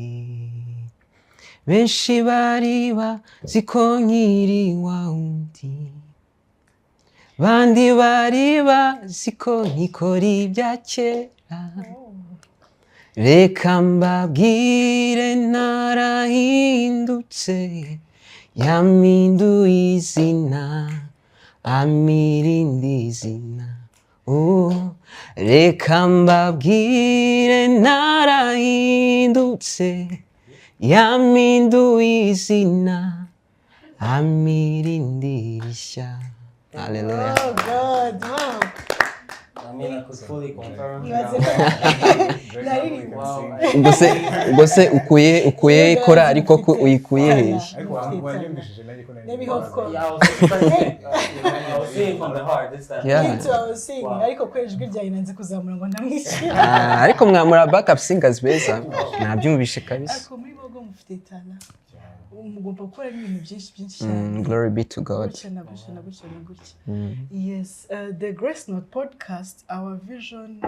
benshi bari bazi ko nkiri wa wundi bandi bari bazi ko nkikora ibya kera reka mbabwire narahindutse yampinduye izina amirindi izina reka mbabwire narahindutse yampinduye izina amirindi rishya. Hallelujah. Oh God, wow. I mean, I could fully confirm. ubwo se ukuye kora ariko ko uyikuye hehe? Maybe hope ko. Yeah, I was saying from the heart this time. Yeah. Me too, I was saying, ariko ko ijwi ryawe nanze kuzamura ngo ndamwishyure. Ariko mwamura backup singers beza nabyumvishe kabisa. Ariko muri bogo mufite tala. Mugomba gukora ibintu byinshi cyane. Glory be to God. Yes, the Grace Note podcast, our vision,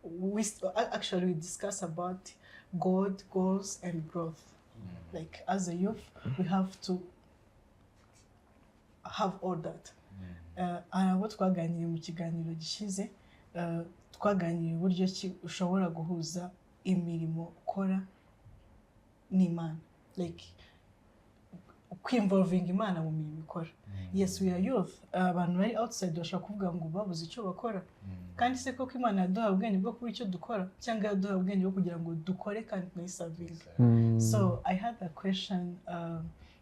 we discuss about God, goals, and growth. Like as a youth, we have to have all that. Abo twaganiriye mu kiganiro gishize, twaganiriye uburyo ki ushobora guhuza imirimo ukora n'Imana, like kwinvolving Imana mu mirimo ikora. Yes, we are youth. Abantu bari outside bashaka kuvuga ngo babuze icyo bakora. Kandi se koko Imana yaduha ubwenge bwo kuba icyo dukora cyangwa yaduha ubwenge bwo kugira ngo dukore kandi tunayiservinge. So I had a question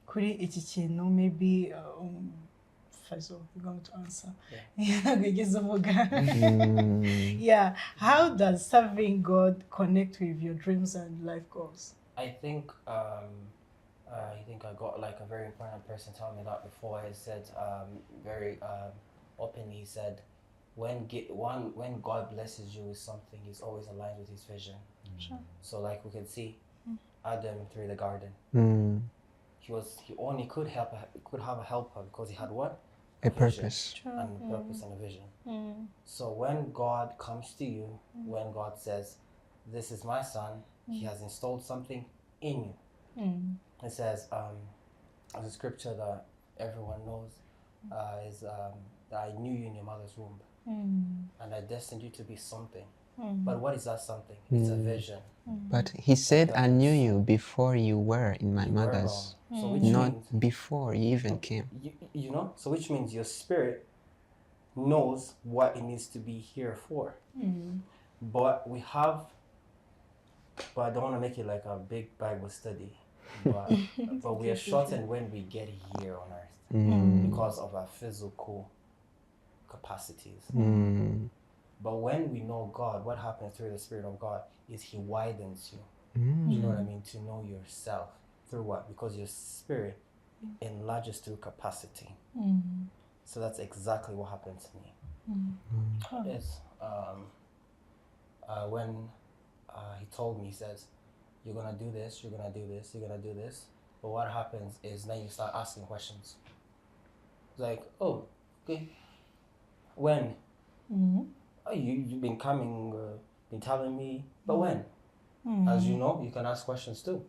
kuri iki kintu, maybe Faisal, you're going to answer. Yeah. How does serving God connect with your dreams and life goals? I think I got like a very important person telling me that before. He said very openly, he said when God blesses you with something, he's always aligned with his vision. Sure. So like we can see Adam through the garden. He only could have a helper because he had what? A purpose. And purpose and a vision. So when God comes to you, when God says, "This is my son," he has installed something in you. It says, the scripture that everyone knows is that I knew you in your mother's womb, and I destined you to be something. But what is that something? It's a vision. But he said, I knew you before you were in my mother's, so which not means, before you even came. you know, so which means your spirit knows what it needs to be here for. But I don't want to make it like a big Bible study, but we are shortened when we get here on earth because of our physical capacities. But when we know God, what happens through the Spirit of God is he widens you. You know what I mean? To know yourself. Through what? Because your spirit enlarges through capacity. So that's exactly what happened to me. Yes. When he told me, he says, you're going to do this, you're going to do this, you're going to do this. But what happens is then you start asking questions. It's like, oh, okay. When? Oh, you've been coming, been telling me, but when? As you know, you can ask questions too.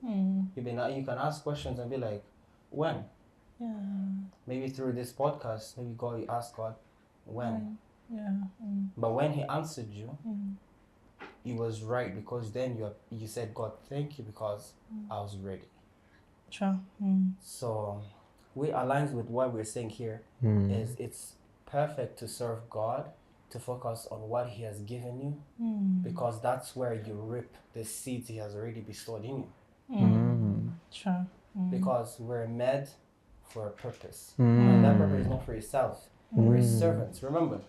You can ask questions and be like, when? Maybe through this podcast, maybe you ask God, when? But when he answered you, it was right, because then you said, God, thank you, because I was ready. Sure. So we aligns with what we're saying here is it's perfect to serve God, to focus on what he has given you, because that's where you reap the seeds he has already bestowed in you. Sure. Because we're made for a purpose. And that purpose is not for yourself. We're servants, remember?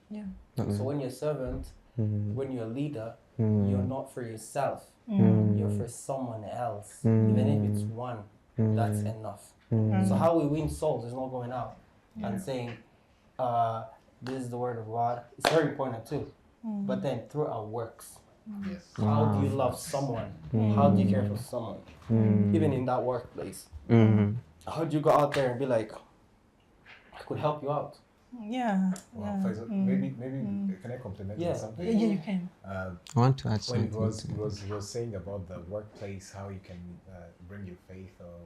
Yeah. So when you're a servant, when you're a leader, you're not for yourself. You're for someone else. Even if it's one, that's enough. So how we win souls is not going out and saying, this is the word of God. It's very important too. But then through our works, Yes. How do you love someone? How do you care for someone? Even in that workplace. How do you go out there and be like, I could help you out? Yeah. Well, Faisal, maybe can I compliment on something? Yeah, you can. I want to add When something. he was saying about the workplace, how you can bring your faith or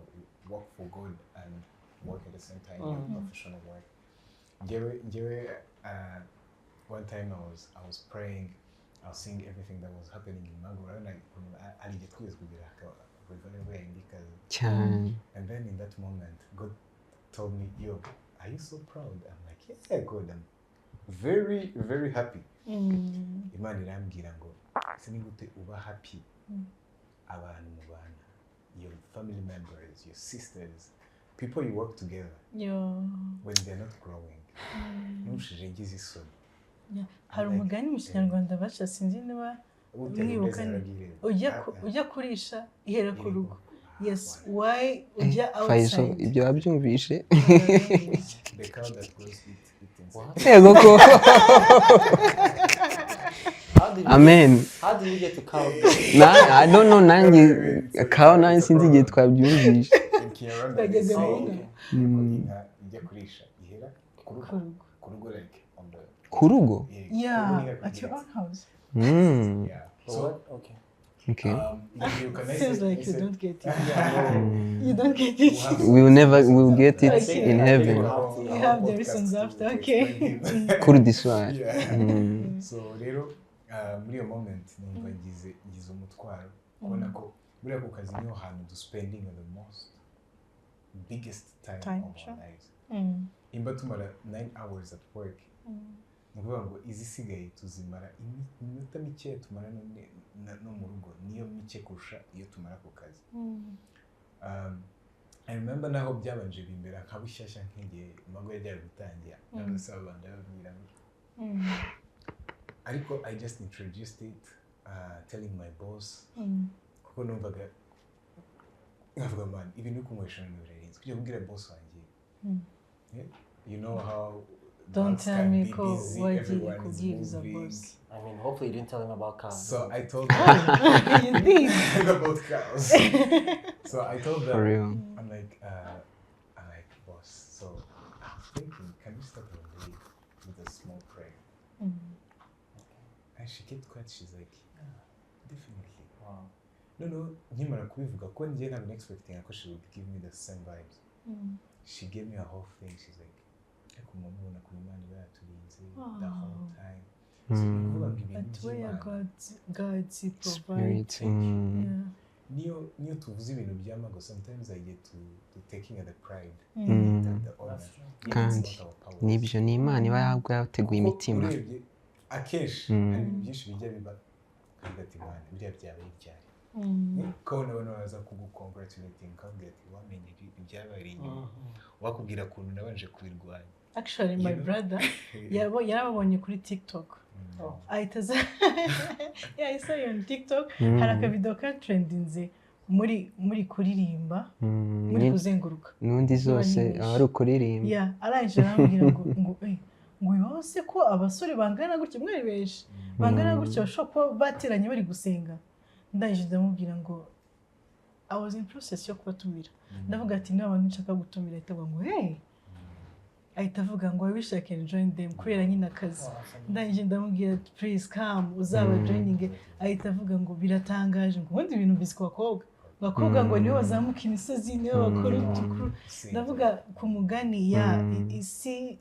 work for good and work at the same time in professional work. One time I was praying, I was seeing everything that was happening in Magura, and and then in that moment, God told me, "Yo, are you so proud?" I'm like, "Yeah, God, I'm very, very happy." Imana irambwira ngo sinigute uba happy abantu mubana, your family members, your sisters, people you work together, when they're not growing. Nushije ngize isoni. Hari umugani mu Kinyarwanda baca sinzi niba mwibuka ujya kurisha ihera ku rugo. Yes, why ujya outside? Ibyo wabyumvishe. The cow that goes eat Yego ko. Amen. How do you get to cow? I don't know nanjye cow nanjye sinzi igihe twabyumvishe. Bageze mu ngo. Inka ijya kurisha ihera ku rugo like on the Kurugo? Yeah, at your own house. Yeah. So okay. Okay. Seems like you don't get it. You don't get it. We'll get it in heaven. You have the reasons after, okay. Kurdiswa. So rero muri iyo moment numva ngize umutwaro ubona ko buriya ku kazi niho hantu du spending the most biggest time of our lives. Imba tumara 9 hours at work. Nukuvuga ngo izisigaye tuzimara iminota mike tumara no mu rugo niyo mike kurusha iyo tumara ku kazi. I remember naho byabanje bimbera nka bushyashya nk'igihe mago yajyaga gutangira n'abasaba bandi babwira ariko I just introduced it telling my boss kuko numvaga nkavuga man ibintu kunywesha n'uburenzi kujya kubwira boss wanjye. You know how don't tell me why did you give a boss? I mean, hopefully you didn't tell him about cows. So I told them You did. about cows. So I told them, For real. I'm like, boss. So I was thinking, can we start our day with a small prayer? And she kept quiet. She's like, yeah, definitely. Wow. No, nyimara kubivuga ko njye ntabwo expecting ko she would give me the same vibes. She gave me a whole thing. She's like, kumubona ku Imana yaturinze the whole time. But where God's provides. Niyo tuvuze ibintu by'amago, sometimes I get to taking the pride, the honor. Kandi nibyo ni Imana iba yateguye imitima. Akenshi hari ibintu byinshi bijya biba hagati Imana biriya byabaye ibyari. Ko nabona baza kugukongratulating ukabwira ati wamenye ibyabaye inyuma. Wakubwira kuntu nabanje kubirwanya. Actually, my brother, yarabonye kuri TikTok. Yeah, I saw you on TikTok. Hari akavideo ka trendinze muri kuririmba, muri kuzenguruka. Nundi zose ari ukuririmba. Yeah, arangije arambwira ngo yose ko abasore bangana gutyo mwari benshi. Bangana gutyo bashobora kuba bateranye bari gusenga. Ndangije ndamubwira ngo I was in process yo kubatumira. Ndavuga ati niba abantu nshaka gutumira ahita ngo hey, ahita avuga ngo I wish I can join them kubera nyine akazi. Ndangije ndamubwira please come uzaba joining. Ahita avuga ngo biratangaje ngo ubundi ibintu bizi ku bakobwa ngo niwe bazamuka imisozi niwe bakora utukuru. Ndavuga ku mugani ya isi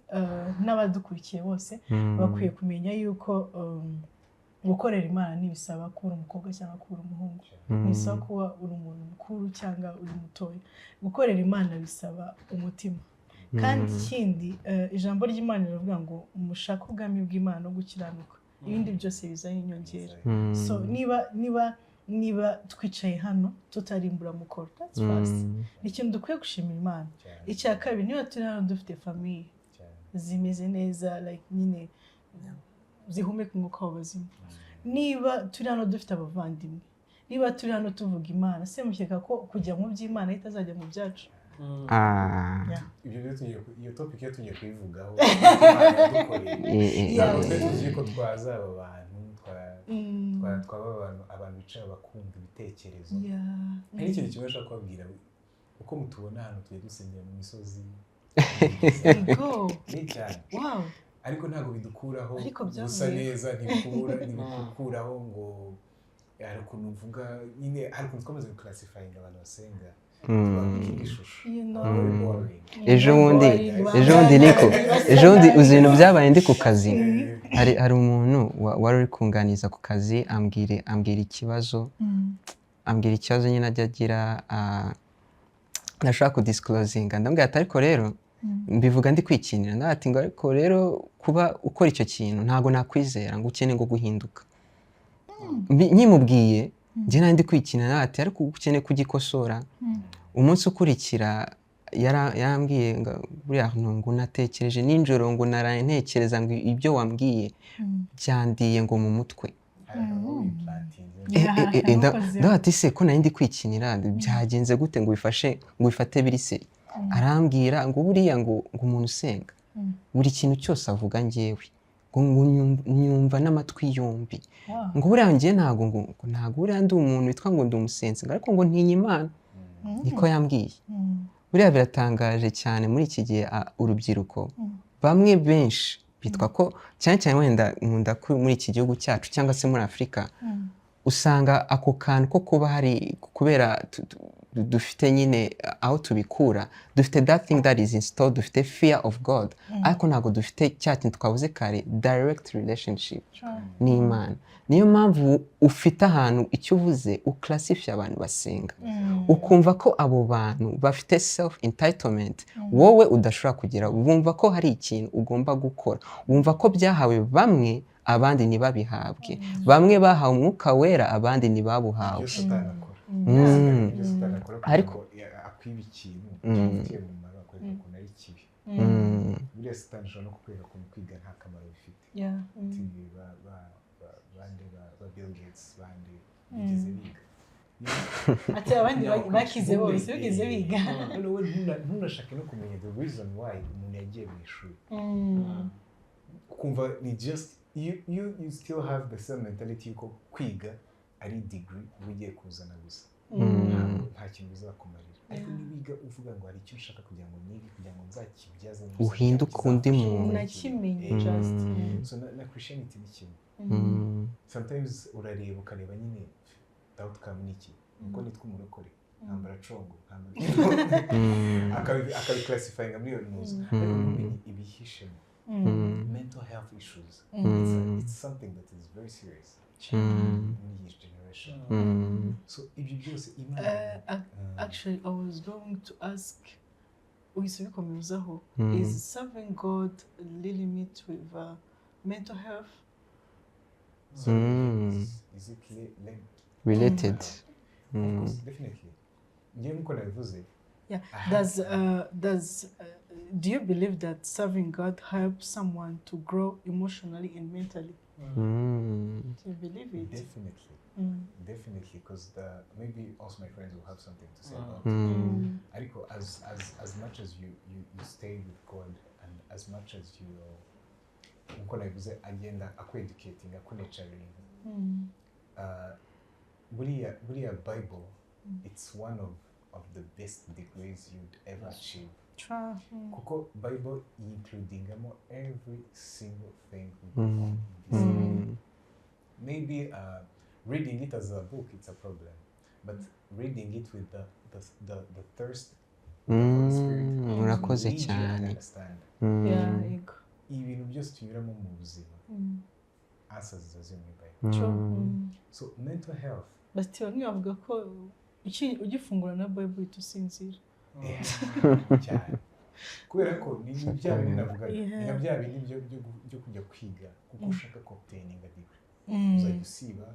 n'abadukurikiye bose bakwiye kumenya yuko gukorera Imana ntibisaba kuba umukobwa cyangwa kuba umuhungu. Bisaba kuba uri umuntu mukuru cyangwa uri mutoya. Gukorera Imana bisaba umutima. Kandi ikindi ijambo ry'Imana rivuga ngo umushaka ubwami bw'Imana no gukiranuka ibindi byose bizanye inyongera. So niba twicaye hano tutarimbura mukoro, that's fast. Ikintu dukwiye gushimira Imana. Icya kabiri niba turi hano dufite famille zimeze neza like nyine zihumeka umwuka w'ubuzima. Niba turi hano dufite abavandimwe, niba turi hano tuvuga Imana, se mushyeka ko kujya mu by'Imana itazajya mu byacu. Ibyo iyo topic yo tugiye kuyivugaho dukoreye. Tuzi ko twazaba abantu twaba abantu bicara bakumva ibitekerezo. Hari ikintu kimwe nshaka kubabwira, uko mutubona hano tugiye dusengera mu misozi ni cyane, ariko ntabwo bidukuraho gusa neza, ntibikuraho ngo hari ukuntu mvuga nyine, hari ukuntu twamaze guclassifyinga abantu basenga tubabwira ishusho. ejo bundi uzi ibintu byabaye ndi ku kazi, hari umuntu wari uri kunganiza ku kazi ambwira ikibazo nyine ajya agira, ntashobora kudisclosinga, ndamubwira ati ariko rero mbivuga ndi kwikinira, ndati ngo ariko rero kuba ukora icyo kintu ntabwo nakwizera ngo ukeneye ngo guhinduka. Nkimubwiye njye nari ndi kwikinira, ndati ariko ukeneye kugikosora. Umunsi ukurikira yarambwiye ngo buriya ngo natekereje nijoro, ngo naraye ntekereza ngo ibyo wambwiye byandiye ngo mu mutwe. Ndati se ko nari ndi kwikinira byagenze gute ngo bifate biri se? Arambwira ngo buriya ngo umuntu usenga buri kintu cyose avuga njyewe ngo nyumva n'amatwi yombi, ngo buriya njye ntabwo buriya ndi umuntu witwa ngo ndi umusenzi, ariko ngo ntinya Imana. Niko yambwiye. Buriya biratangaje cyane muri iki gihe urubyiruko bamwe benshi bitwa ko cyane cyane wenda nkunda muri iki gihugu cyacu cyangwa se muri Afurika, usanga ako kantu ko kuba hari kubera dufite nyine aho tubikura, dufite that thing that is installed, dufite fear of God, ariko ntabwo dufite cya kintu twavuze kare, direct relationship n'Imana. Niyo mpamvu ufite ahantu icyo uvuze uclassify abantu basenga, ukumva ko abo bantu bafite self entitlement wowe udashobora kugira, wumva ko hari ikintu ugomba gukora, wumva ko byahawe bamwe abandi ntibabihabwe, bamwe bahawe umwuka wera abandi ntibabuhawe. Ariko akwiba ikintu cy'ufitiye umumaro akwereka ukuntu ari kibi. Buriya Satani ashobora no kukwereka ukuntu kwiga nta kamaro bifite. Bande ba Bill Gates bande bigeze biga. Ati abandi bakize bose bigeze biga. Ntunashake no kumenya the reason why umuntu yagiye mu ishuri. Ukumva ni just you still have the same mentality yuko kwiga ari degree ugiye kuzana gusa. Nta kintu bizakumarira. Ariko nibiga uvuga ngo hari icyo ushaka kugira ngo nige, kugira ngo nzakibyaze uhinduke undi muntu nakimenye just. So na Christianity ni kimwe. Sometimes urareba ukareba nyine outcome niki, uko nitwa umurokore ntambara congo akabiclassifyinga muri iyo news, ariko mumenye ibihishemo. Mental health issues, it's something that is very serious in this generation. So ibyo byose actually I was going to ask, is serving God really meet with mental health? So is it related? Of course, definitely. Do you believe that serving God helps someone to grow emotionally and mentally? Do you believe it? Definitely. Definitely, because maybe also my friends will have something to say about it. Ariko, as much as you stay with God, and as much as you agenda aku-educating, aku-nurturing, buriya Bible, it's one of the best degrees you'd ever achieve. Kuko Bible includingamo every single thing. Maybe reading it as a book, it's a problem, but reading it with the thirst of the Holy Spirit, you understand. Ibintu byose tunyuramo mu buzima, answers zazo mu Bible. So mental health. But bamwe bavuga ko ugifungura na Bible itusinzira. Cyane. Kubera ko ni bya bintu navuga, ni bya bintu byo kujya kwiga kuko ushaka obtaininga degree. Uzagusiba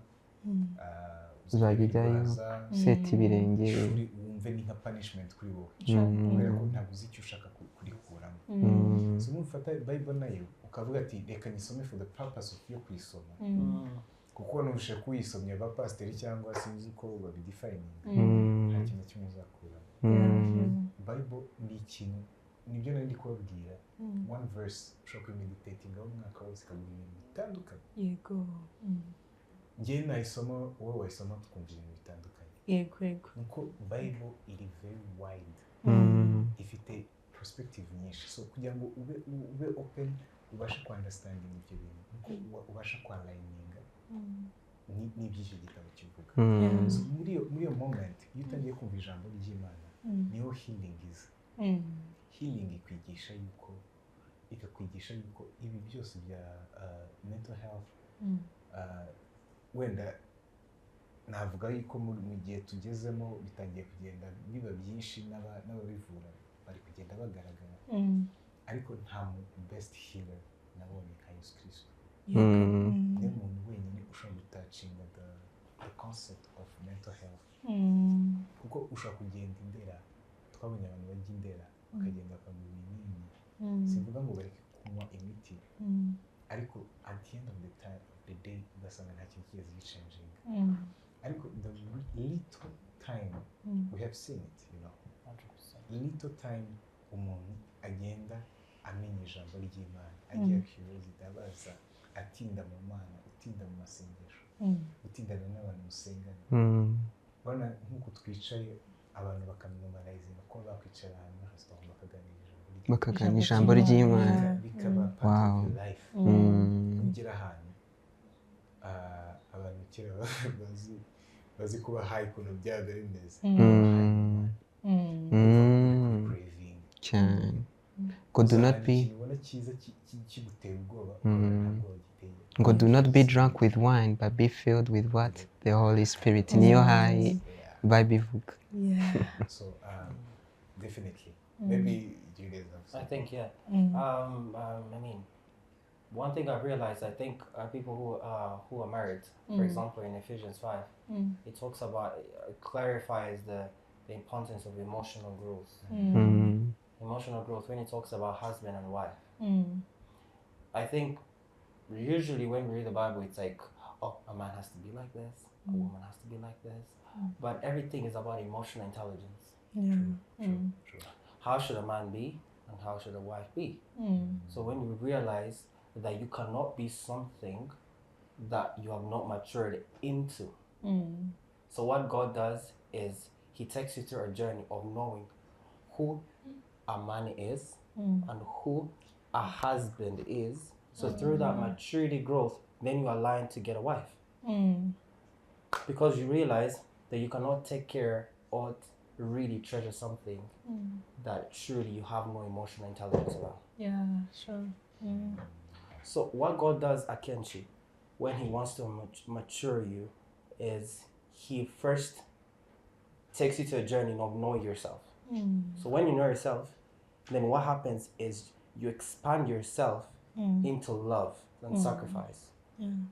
uzajyayo seti ibirenge, wumve ni nka punishment kuri wowe. Kubera ko ntabwo uzi icyo ushaka kurikuramo. So nufata Bible nayo ukavuga ati reka nisome for the purpose of yo kuyisoma. Kuko nubushe kuyisomya ba pastor cyangwa sinzi uko babidefininga, nta kintu kimwe uzakuramo. Bible ni ikintu, nibyo nari kubabwira, one verse ushobora kumeditatinga umwaka wose ukagira ibintu bitandukanye. Yego. njye nayisoma wowe wayisoma tukumva ibintu bitandukanye. yego nuko Bible iri very wide, ifite perspective nyinshi, so kugira ngo ube open ubashe ku understanding ibyo bintu, nuko ubasha ku aligninga n'iby'icyo gitabo kivuga. So muri iyo moment iyo utangiye kumva ijambo ry'Imana niho healing iza. Healing ikakwigisha yuko ibi byose bya mental health, wenda navuga yuko mu gihe tugezemo bitangiye kugenda biba byinshi n'ababivura bari kugenda bagaragara, ariko nta mu best healer nabonye nka Yesu Kristo. Niyo muntu wenyine ushobora gutacinga the concept of mental health, kuko ushobora kugenda indera, twabonye abantu bajya indera bakagenda bakanywa ibinini, sivuga ngo bareke kunywa imiti, ariko at the end of the day ugasanga nta kintu kigeze gicenjinga. Ariko the little time we have seen it, you know, 100%. Little time umuntu agenda amenya ijambo ry'Imana, agira curiosity, abaza, atinda mu Mana, utinda mu masengesho, utindana n'abantu musengana. Bana nk'uko twicaye abantu bakamwumarayizinga ko bakwicara ahantu restaurant bakaganira ijambo ry'Imana, bikaba part of life. Kugira ahantu abantu kera bazi kuba high kuno byaga bimeze cyane. Ngo do not be ngo do not be drunk with wine but be filled with what? The Holy Spirit. Niyo high Bible ivuga. So definitely maybe you guys have I think I mean, one thing I've realized, I think people who are married, for example, in Ephesians 5, it talks about, it clarifies the importance of emotional growth. Emotional growth when it talks about husband and wife. I think usually when we read the Bible, it's like, oh, a man has to be like this, a woman has to be like this, but everything is about emotional intelligence. True. How should a man be and how should a wife be? So when you realize that you cannot be something that you have not matured into. So what God does is he takes you through a journey of knowing who a man is and who a husband is. So through that maturity growth, then you align to get a wife. Because you realize that you cannot take care or really treasure something that truly you have no emotional intelligence about. Yeah, sure. So what God does at Kenshi, when he wants to mature you, is he first takes you to a journey of knowing yourself. So when you know yourself, then what happens is you expand yourself into love and sacrifice.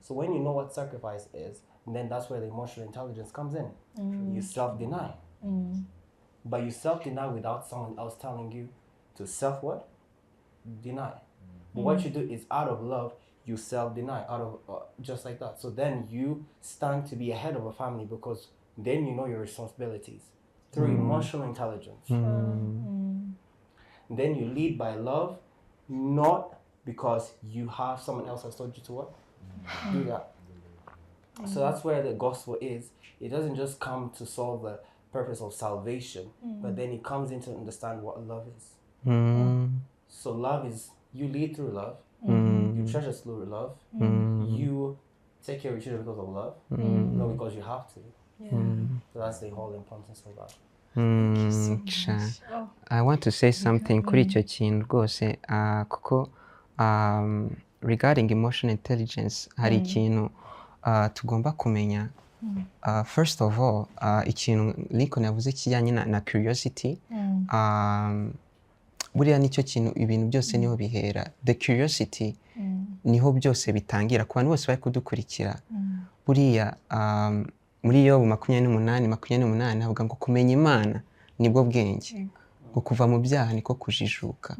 So when you know what sacrifice is, then that's where the emotional intelligence comes in. You self-deny. But you self-deny without someone else telling you to self what? Deny. But what you do is out of love, you self-deny, out of just like that. So then you stand to be a head of a family because then you know your responsibilities through emotional intelligence. Then you lead by love, not because you have someone else has told you to what? Do that. So that's where the gospel is. It doesn't just come to solve the purpose of salvation, but then it comes in to understand what love is. So love is, you lead through love, you treasure through love, you take care of each other because of love, not because you have to. So that's the whole importance of that. I want to say something kuri icyo kintu rwose kuko regarding emotional intelligence hari ikintu tugomba kumenya. First of all, ikintu Lincoln yavuze kijyanye na curiosity, buriya nicyo kintu ibintu byose niho bihera. The curiosity niho byose bitangira ku bantu bose bari kudukurikira. Buriya muri Yobu 28 havuga ngo kumenya Imana nibwo bwenge, ngo kuva mu byaha niko kujijuka.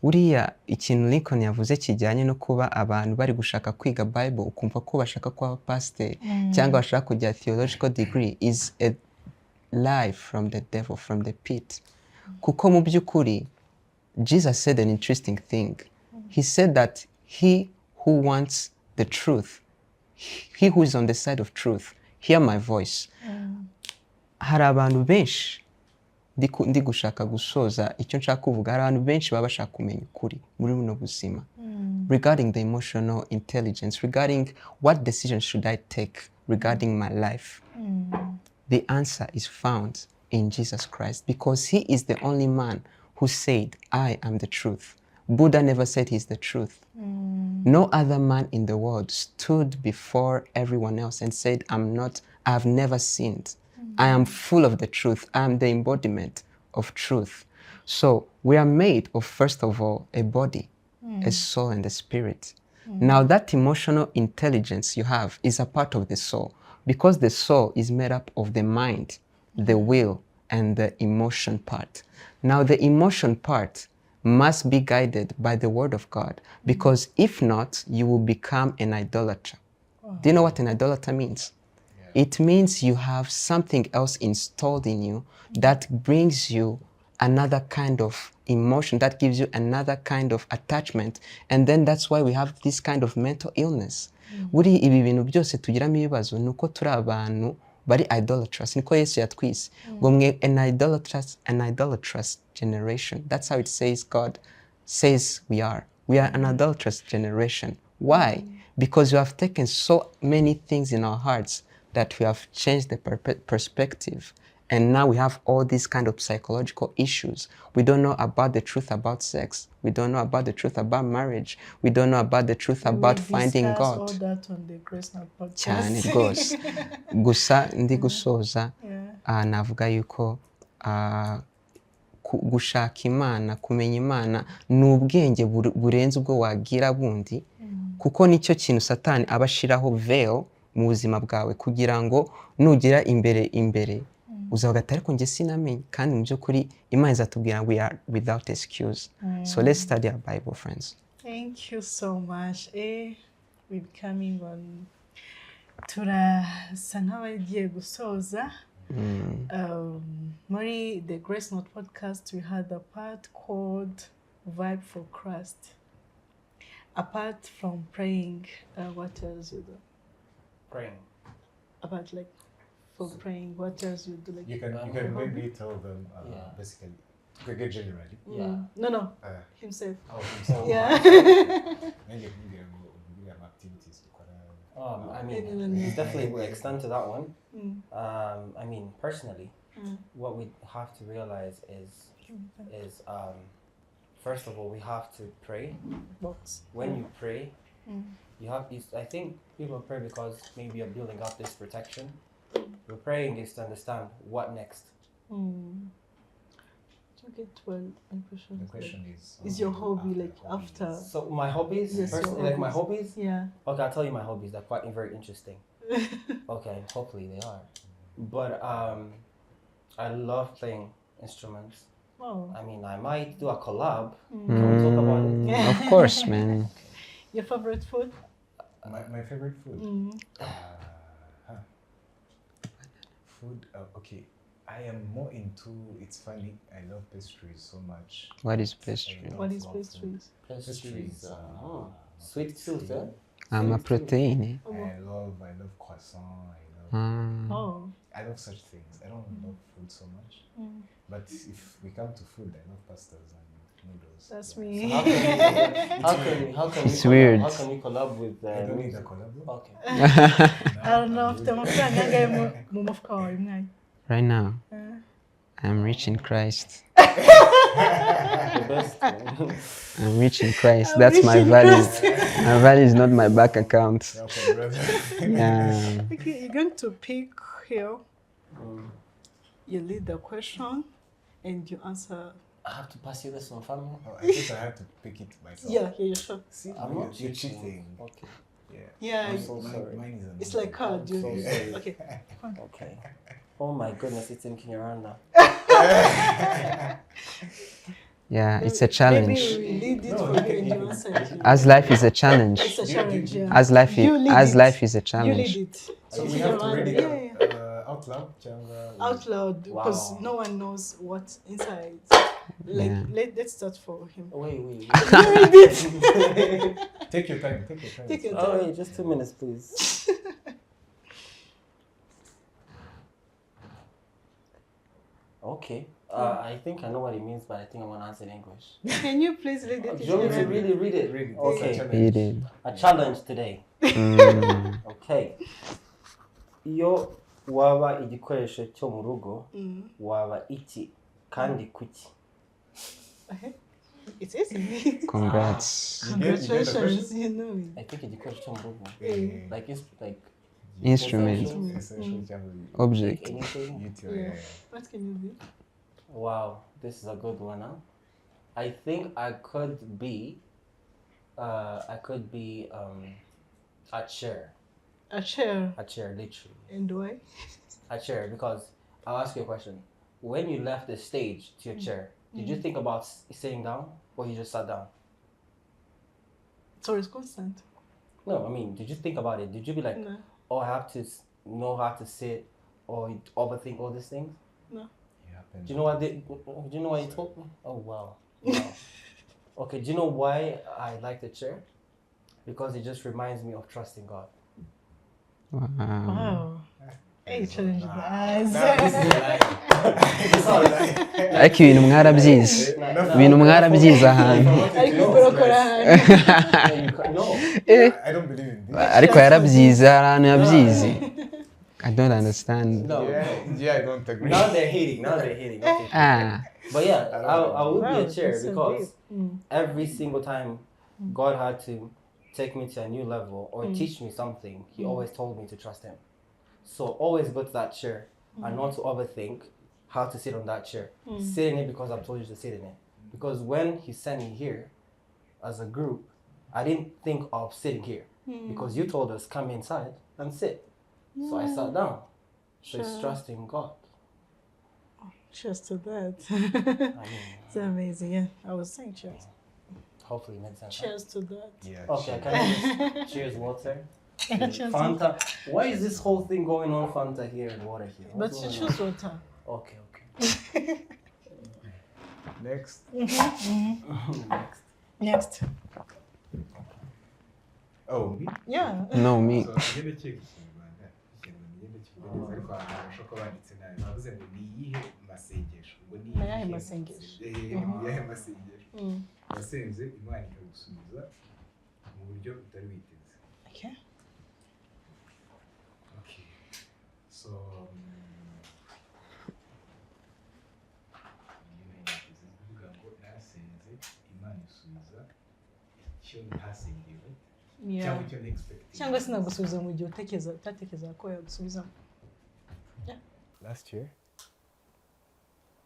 Buriya ikintu Lincoln yavuze kijyanye no kuba abantu bari gushaka kwiga Bible ukumva ko bashaka kuba pastor cyangwa bashaka kujya theological degree is a lie from the devil, from the pit. Kuko mu by'ukuri Jesus said an interesting thing. He said that he who wants the truth, he who is on the side of truth, hear my voice. Hari abantu benshi ndi gushaka gusoza icyo nshaka kuvuga. Hari abantu benshi baba bashaka kumenya ukuri muri buno buzima regarding the emotional intelligence, regarding what decisions should I take regarding my life. The answer is found in Jesus Christ, because he is the only man who said, I am the truth. Buddha never said he's the truth. No other man in the world stood before everyone else and said, I have never sinned. I am full of the truth. I am the embodiment of truth. So we are made of, first of all, a body, a soul, and a spirit. Now that emotional intelligence you have is a part of the soul, because the soul is made up of the mind, the will, and the emotion part. Now the emotion part must be guided by the word of God, because if not, you will become an idolater. Do you know what an idolater means? It means you have something else installed in you that brings you another kind of emotion, that gives you another kind of attachment, and then that's why we have this kind of mental illness. Buri ibi bintu byose tugiramo ibibazo nuko turi abantu bari idolatrous. Niko Yesu yatwise ngo mwe an idolatrous generation. That's how it says God says we are. We are an idolatrous generation. Why? Because we have taken so many things in our hearts that we have changed the perspective. And now we have all these kind of psychological issues. We don't know about the truth about sex. We don't know about the truth about marriage. We don't know about the truth about finding God. All that on the Grace Not podcast. Cyane rwose. Gusa ndi gusoza navuga yuko gushaka Imana, kumenya Imana ni ubwenge burenze ubwo wagira bundi, kuko nicyo kintu Satani abashiraho veil mu buzima bwawe kugira ngo nugira imbere uzagata ariko nge sinamenye, kandi mu by'ukuri Imana izatubwira we are without excuse. So let's study our Bible, friends. Thank you so much. We're coming on turasa nk'abagiye gusoza. Muri the Grace Not podcast, we had a part called Vibe for Christ. Apart from praying, what else you do? Praying. About like for praying, what else you do? Like You can maybe tell them basically, generally. Yeah. No, himself. Oh, himself. Yeah. Maybe have activities. I mean, definitely we'll extend to that one. I mean, personally, what we have to realize is first of all, we have to pray. When you pray, I think people pray because maybe you're building up this protection. We're praying is to understand what next. Okay, well, The question is your hobby like after? So my hobbies, Yes, personally, like my hobbies? Yeah. Okay, I'll tell you my hobbies. They're quite very interesting. Okay, hopefully they are. But I love playing instruments. Oh. I mean, I might do a collab. Can we talk about it? Of course, man. Your favorite food? My favorite food? Food, okay. I am more into, it's funny, I love pastries so much. What is pastry? What is pastries? Pastries. Sweet tooth, eh? I'm a protein. I love croissant, I love such things. I don't love food so much. But if we come to food, I love pastas and noodles. That's So me. How can It's we weird. How can we collab with I don't need a collab. Okay. I don't know if the mufka Right now, I'm rich in Christ. The best. I'm rich in Christ. That's my value. My value is not my bank account. Okay, brother. Yeah. Okay, you're going to pick here. You lead the question and you answer. I have to pass you this one, family. Oh, I think I have to pick it myself. Yeah, sure. See, I'm not you're cheating. cheating. Okay. Yeah, I'm so sorry. Mine is it's like hard. I'm so sorry. Okay. Okay. Oh my goodness, it's thinking around now. Yeah, it's a challenge. Maybe we lead it for you and you answer it. As life is a challenge. It's a challenge, yeah. As life You lead is it. a You challenge. lead it. So we have to read it Yeah. out loud? Out loud, because Wow. no one knows what's inside. Yeah. Let's start for him. Wait. You read it. Take your time. Take your Oh, time. wait, just 2 minutes, please. Okay. I think I know what it means, but I think I'm gonna answer in English. Can you please read it? Do you want me to really read it? Read it. Okay. Read it. A challenge today. Okay. Iyo waba igikoresho cyo mu rugo, waba iki kandi kuki? It's easy. Congrats. Congratulations, you know it. I think igikoresho cyo mu rugo. Like it's like Instrument. Essential cyangwa Object. anything. Yeah. What can you be? Wow, this is a good one, huh? I think I could be a chair. A chair. A chair, literally. And why? A chair, because I'll ask you a question. When you left the stage to your chair, did you think about sitting down or you just sat down? So it's constant. No, I mean, did you think about it? Did you be like, No. oh, I have to know how to sit or overthink all these things? No. Do you know what do you know what you told me? Oh, wow. Okay, do you know why I like the chair? Because it just reminds me of trusting God. Wow. Wow. Hey, challenge guys. Ariko ibintu mwarabyize. Ibintu mwarabyize ahantu. No. I don't believe in this. Ariko yarabyize hari ahantu yabyize. I don't understand. No. Yeah, I don't agree. Now they're hating. Okay. Ah. But yeah, I would be a chair that's so because deep. every single time God had to take me to a new level or teach me something, He always told me to trust Him. So always go to that chair and not to overthink how to sit on that chair. Sit in it because I've told you to sit in it. Because when He sent me here as a group, I didn't think of sitting here because you told us come inside and sit. So I sat down. So it's trusting God. Cheers to that. I mean, It's amazing. Yeah, I was saying cheers. hopefully it makes sense. Cheers to that. Yeah. Okay, can I just cheers water? Cheers to Fanta. Why is this whole thing going on? Fanta here and water here. But What's you going on? choose water. Okay. Next. Next. Next. Oh, me? Yeah. No, me. So, ngende cyo Ikinyarwanda, ngende kivuga neza ariko abasha ko banditse nabi. Navuze ngo ni iyihe masengesho? Ngo ni Ni ayahe masengesho? Ni ayahe masengesho? Wasenze Imana ikagusubiza mu buryo utari witeze. Okay. Okay. So, kuvuga ngo nasenze Imana isubiza icyo ntasengewe cyangwa icyo nexpecting. Cyangwa sinagusubiza mu gihe utatekereza ko yagusubizamo. Last year,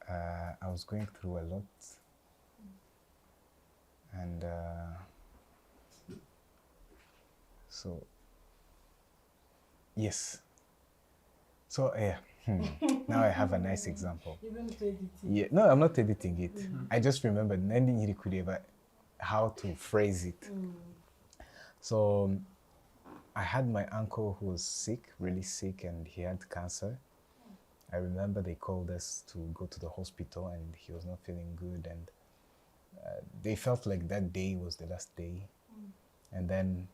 I was going through a lot, and so yes. So now I have a nice example. You're going to edit it. Yeah, no, I'm not editing it. I just remembered how to phrase it. So I had my uncle who was sick, really sick, and he had cancer. I remember they called us to go to the hospital and he was not feeling good, and they felt like that day was the last day. And then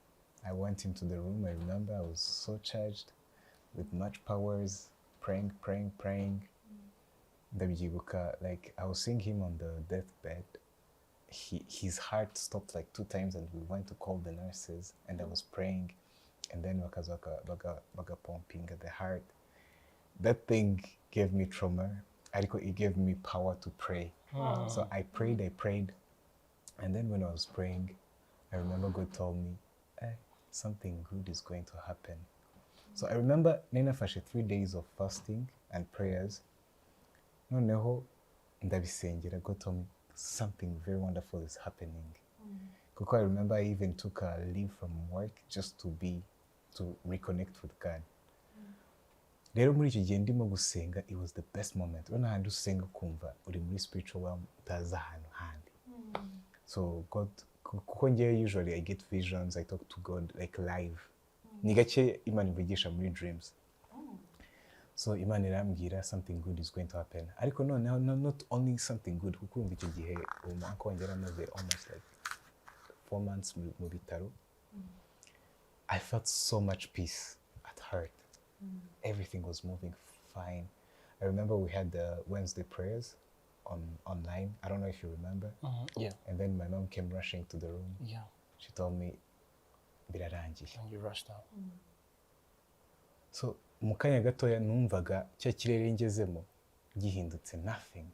I went into the room. I remember I was so charged with much powers, praying. Ndabyibuka, like I was seeing him on the deathbed. His heart stopped like 2 times, and we went to call the nurses, and I was praying, and then baga pumping at the heart. That thing gave me trauma. It gave me power to pray. So I prayed, and then when I was praying, I remember God told me, something good is going to happen. So I remember Nina fashe 3 days of fasting and prayers. Noneho ndabisengera, God told me something very wonderful is happening. Because I remember I even took a leave from work just to reconnect with God. Rero muri icyo gihe ndimo gusenga, it was the best moment. Urabona ahantu usenga ukumva uri muri spiritual realm utazi ahantu handi. So God, kuko ngewe usually I get visions, I talk to God like live. Ni gake Imana imvugisha muri dreams. So Imana irambwira something good is going to happen. Ariko noneho not only something good, kuko urumva icyo gihe umwaka wanjye yaramaze almost like 4 months mu bitaro. I felt so much peace at heart. Everything was moving fine. I remember we had the Wednesday prayers online. I don't know if you remember. Yeah. And then my mom came rushing to the room. Yeah. She told me, birarangiye. And you rushed out. So mu kanya gatoya numvaga cya kirere ngezemo gihindutse nothing.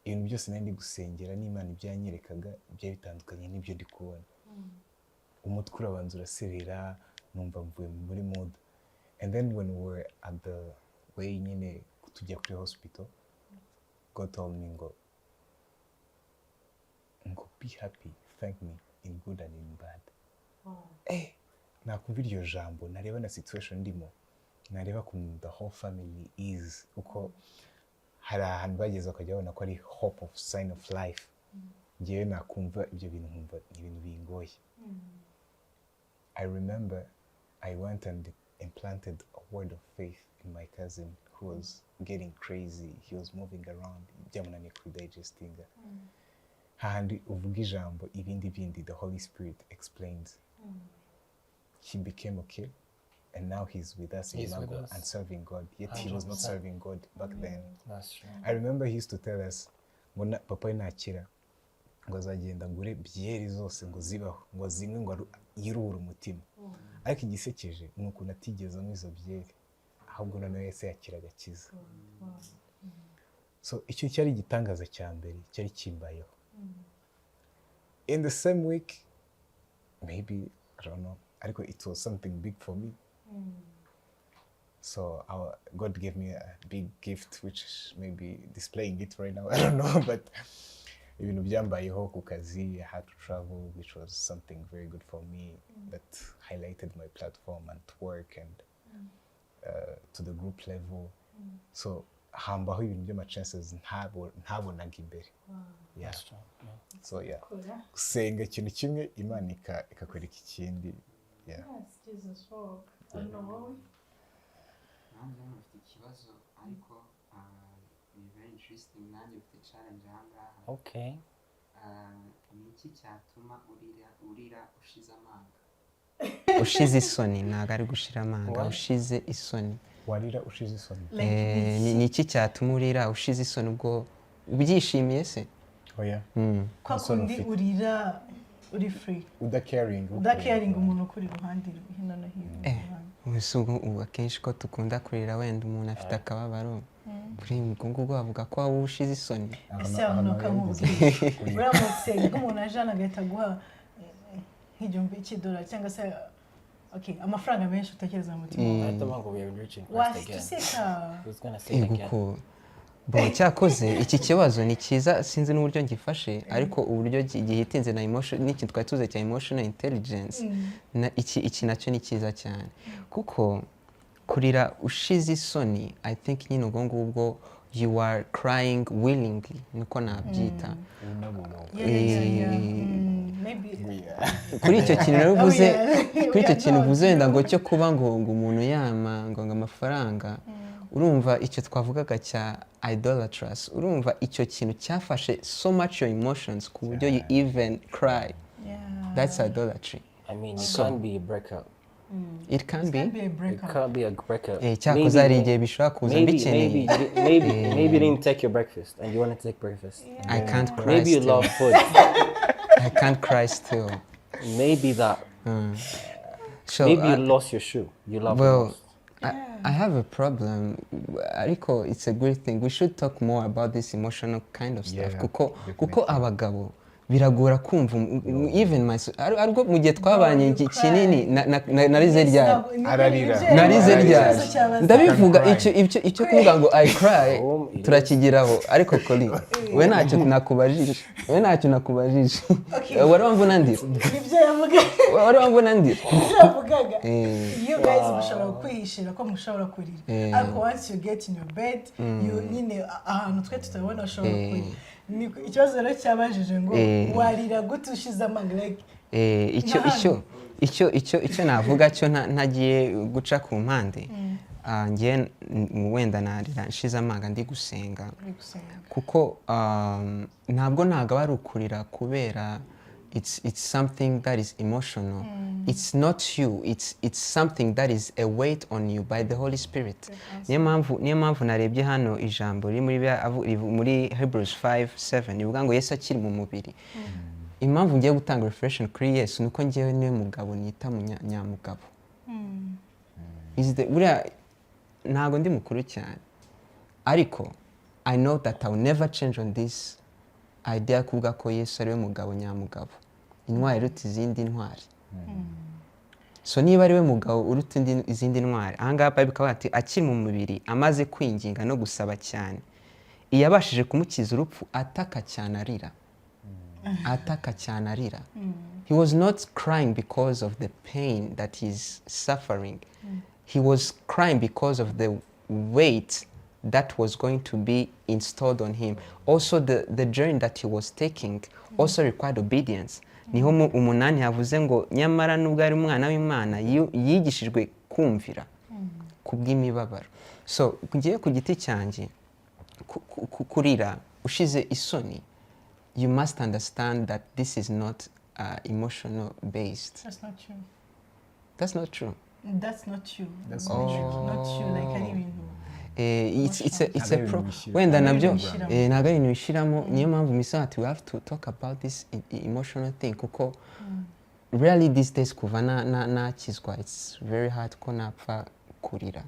Ibintu byose nari ndi gusengera n'Imana ibyanyerekaga byari bitandukanye n'ibyo ndi kubona. Umutwe urabanza uraserera, numva mvuye muri mood. And then when we were at the way nyine tujya kuri hospital, God told me ngo be happy, thank me in good and in bad. Nakumva iryo jambo, nareba na situation ndimo, nareba ukuntu the whole family is, uko hari ahantu bageze bakajya babona ko ari hope of sign of life. Ngewe nakumva ibyo bintu nkumva ni ibintu bingoye. I remember I went and implanted a word of faith in my cousin who was getting crazy. He was moving around. Byamunaniye kudigestinga. Hahandi uvuga ijambo ibindi bindi, the Holy Spirit explains. He became okay, and now he's with us in Mango and serving God. Yet he was not serving God back then. That's true. I remember he used to tell us, ngo papa nakira ngo azagenda ngure byeri zose ngo zibaho ngo zimwe ngo yiruhura umutima. Ariko igisekeje ni ukuntu atigeze anywa izo byeri, ahubwo noneho yese yakira agakiza. So icyo cyari igitangaza cya mbere cyari kimbayeho. In the same week, maybe, I don't know, ariko it was something big for me. So God gave me a big gift, which maybe displaying it right now, I don't know, but ibintu byambayeho ku kazi, I had to travel, which was something very good for me, that highlighted my platform and work and to the group level. So hambaho ibintu by'ama chances ntabonaga imbere. Yeah. So yeah, gusenga ikintu kimwe, Imana ikakwereka ikindi. Yeah. Yes, Jesus walk. I don't know why. Nanjye mfite ikibazo ariko ni very interesting. Nanjye mfite challenge ahangaha. Okay. Ni iki cyatuma urira ushize amanga? Ushize isoni, ntabwo ari gushira amanga, ushize isoni. Warira ushize isoni. Ni iki cyatuma urira ushize isoni ubwo ubyishimiye se? Oya. Kwa kundi urira uri free. Udacaring umuntu kuri iruhande hino no hino. Ubu akenshi ko tukunda kurira wenda umuntu afite akababaro. Kuri ubwo bavuga ko wowe ushize isoni. Ese abantu bakamubwira. Uramutse nk'umuntu ajana agahita guha nk'igihumbi $1 cyangwa se amafaranga menshi utekereza mu mutima. I thought we were reaching Christ again. He was gonna say it again. Bon, cyakoze iki kibazo ni cyiza, sinzi n'uburyo ngifashe, ariko uburyo gihitinze na emotion n'iki twari tuze cya emotional intelligence na iki nacyo ni cyiza cyane, kuko kurira ushize isoni, I think nyine ubwo ngubwo you are crying willingly, niko nabyita. Kuri icyo kintu rero uvuze, kuri icyo kintu uvuze wenda ngo cyo kuba ngo umuntu yama ngo amafaranga, urumva icyo twavugaga cya idolatrous, urumva icyo kintu cyafashe so much your emotions ku buryo you even cry. That's idolatry. I mean, it can't be a breakup. It can be. It can't be a breakup. Cyakoze ari igihe bishobora kuza bikeneye. Maybe you didn't take your breakfast and you want to take breakfast. I can't cry. Maybe you love food. I can't cry still. Maybe that. So, maybe you lost your shoe. You love it. I have a problem. Ariko, it's a great thing. We should talk more about this emotional kind of stuff. Kuko abagabo biragora kumva, even myself. Ariko mu gihe twabanye kinini narize ryari. Narize ryari. Ndabivuga icyo kuvuga ngo I cry turakigiraho, ariko koli we ntacyo nakubajije. We ntacyo nakubajije. Wari wambona ndira. Ibyo yavuga. Wari wambona ndira. Yavugaga. You guys mushobora kwihishira ko mushobora kurira. Ariko once you get in your bed, you nyine ahantu twe tutabona ushobora kurira. Ikibazo rero cyabajije ngo warira gute ushize amanga like icyo navuga cyo ntagiye guca ku mpande, ngiye wenda narira nshize amanga ndi gusenga, kuko ntabwo ari ukurira kubera it's something that is emotional. It's not you, it's something that is a weight on you by the Holy Spirit. Niyo mpamvu narebye hano ijambo riri muri Hebrews 5:7 ivuga ngo Yesu akiri mu mubiri. Impamvu ngiye gutanga reflection kuri Yesu nuko ngiye niwe mugabo nita nyamugabo. Ntago ndi mukuru cyane, ariko I know that I will never change on this idea kuvuga ko Yesu ariwe mugabo nyamugabo, intwari iruta izindi ntwari. So niba ariwe mugabo uruta izindi ntwari, ahangaha Bible ikavuga ati akiri mu mubiri amaze kwinginga no gusaba cyane, iyabashije kumukiza urupfu ataka cyane arira. He was not crying because of the pain that he's suffering. He was crying because of the weight that was going to be installed on him. Also the journey that he was taking also required obedience. Niho umunani yavuze ngo nyamara nubwo ari umwana w'Imana yigishijwe kumvira kubw'imibabaro. So ngiye ku giti cyanjye kurira ushize isoni, you must understand that this is not emotional based. That's not true. That's not true. That's not you. That's not true. Not you, like I didn't even know. It's a pro. Wenda nabyo ntago ari nibishiramo, niyo mpamvu misati we have to talk about this emotional thing kuko really these days kuva nakizwa it's very hard ko napfa kurira.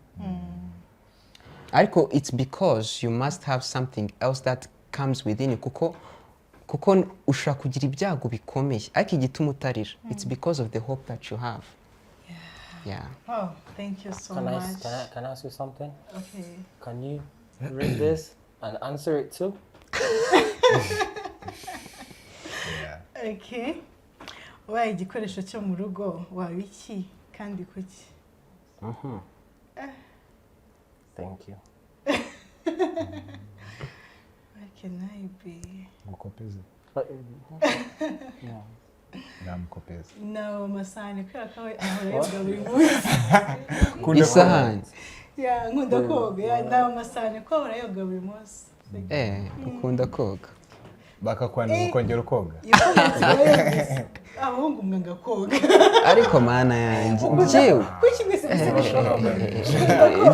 Ariko it's because you must have something else that comes within you kuko ushaka kugira ibyago bikomeye ariko igituma utarira, it's because of the hope that you have. Yeah. Oh, thank you so much. Can I ask you something? Okay. Can you read this and answer it too? Yeah. Okay. Waye igikoresho cyo mu rugo waba iki kandi kuki? Thank you. Where can I be? Mukopeze. Yeah. Namukopeze. No, masani kubera ko ahora yoga buri munsi. Isahani. Yeah, nkunda koga. Yeah, nawe masani ko ahora yoga buri munsi. Ukunda koga. Bakakwanduza ukongera ukoga. Abahungu mwanga koga. Ariko mana yanjye jewe. Kuki mwese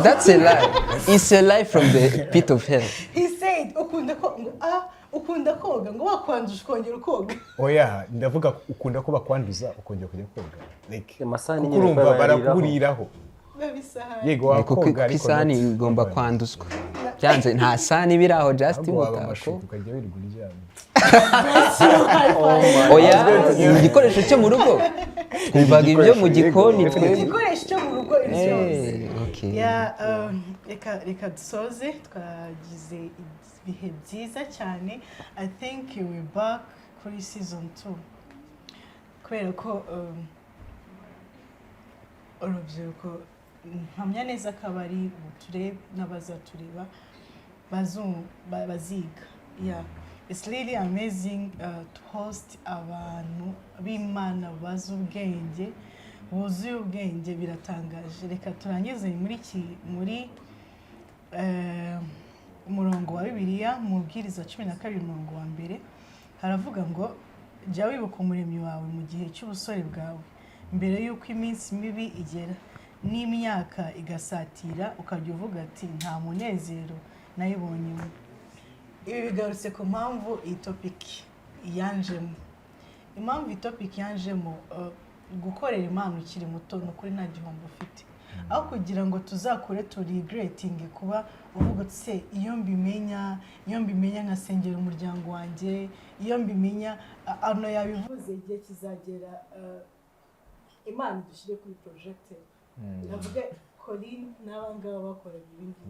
That's a lie. It's a lie from the pit of hell. He said ukunda koga ngo wakwanduza ukongera ukoga. Oya, ndavuga ukunda ko bakwanduza ukongera kujya koga. Like Amasahani urumva barakuriraho. Babisahani. Yego wakoga ariko isahani igomba kwanduzwa. Byanze nta sahani biraho just umutako. Ukajya wirigurijya. Oya, igikoresho cyo mu rugo. Twumvaga ibyo mu gikoni twe. Igikoresho cyo mu rugo Okay. Yeah, reka dusoze twagize ibihe byiza cyane. I think you will back kuri season 2. Kubera ko urubyiruko mpamya neza ko abari turebe n'abazatureba baziga. Yeah. It's really amazing to host abantu b'Imana bazi ubwenge, buzuye ubwenge, biratangaje. Reka turangize muri umurongo wa Bibiliya mu Bwiriza 12:1 haravuga ngo jya wibuka umuremyi wawe mu gihe cy'ubusore bwawe, mbere y'uko iminsi mibi igera n'imyaka igasatira, ukajya uvuga ati nta munezero nayibonyemo. Ibi bigarutse ku mpamvu iyi topic yanjemo. Impamvu iyi topic yanjemo gukorera Imana ukiri muto n'ukuri nta gihombo ufite. Aho kugira ngo tuzakure regretting kuba uvuga tse iyo mbimenya nkasengera umuryango wanjye, iyo mbimenya ano yabivuze igihe kizagera Imana dushyire kuri projector. Navuga Colin n'abangaba bakora ibindi.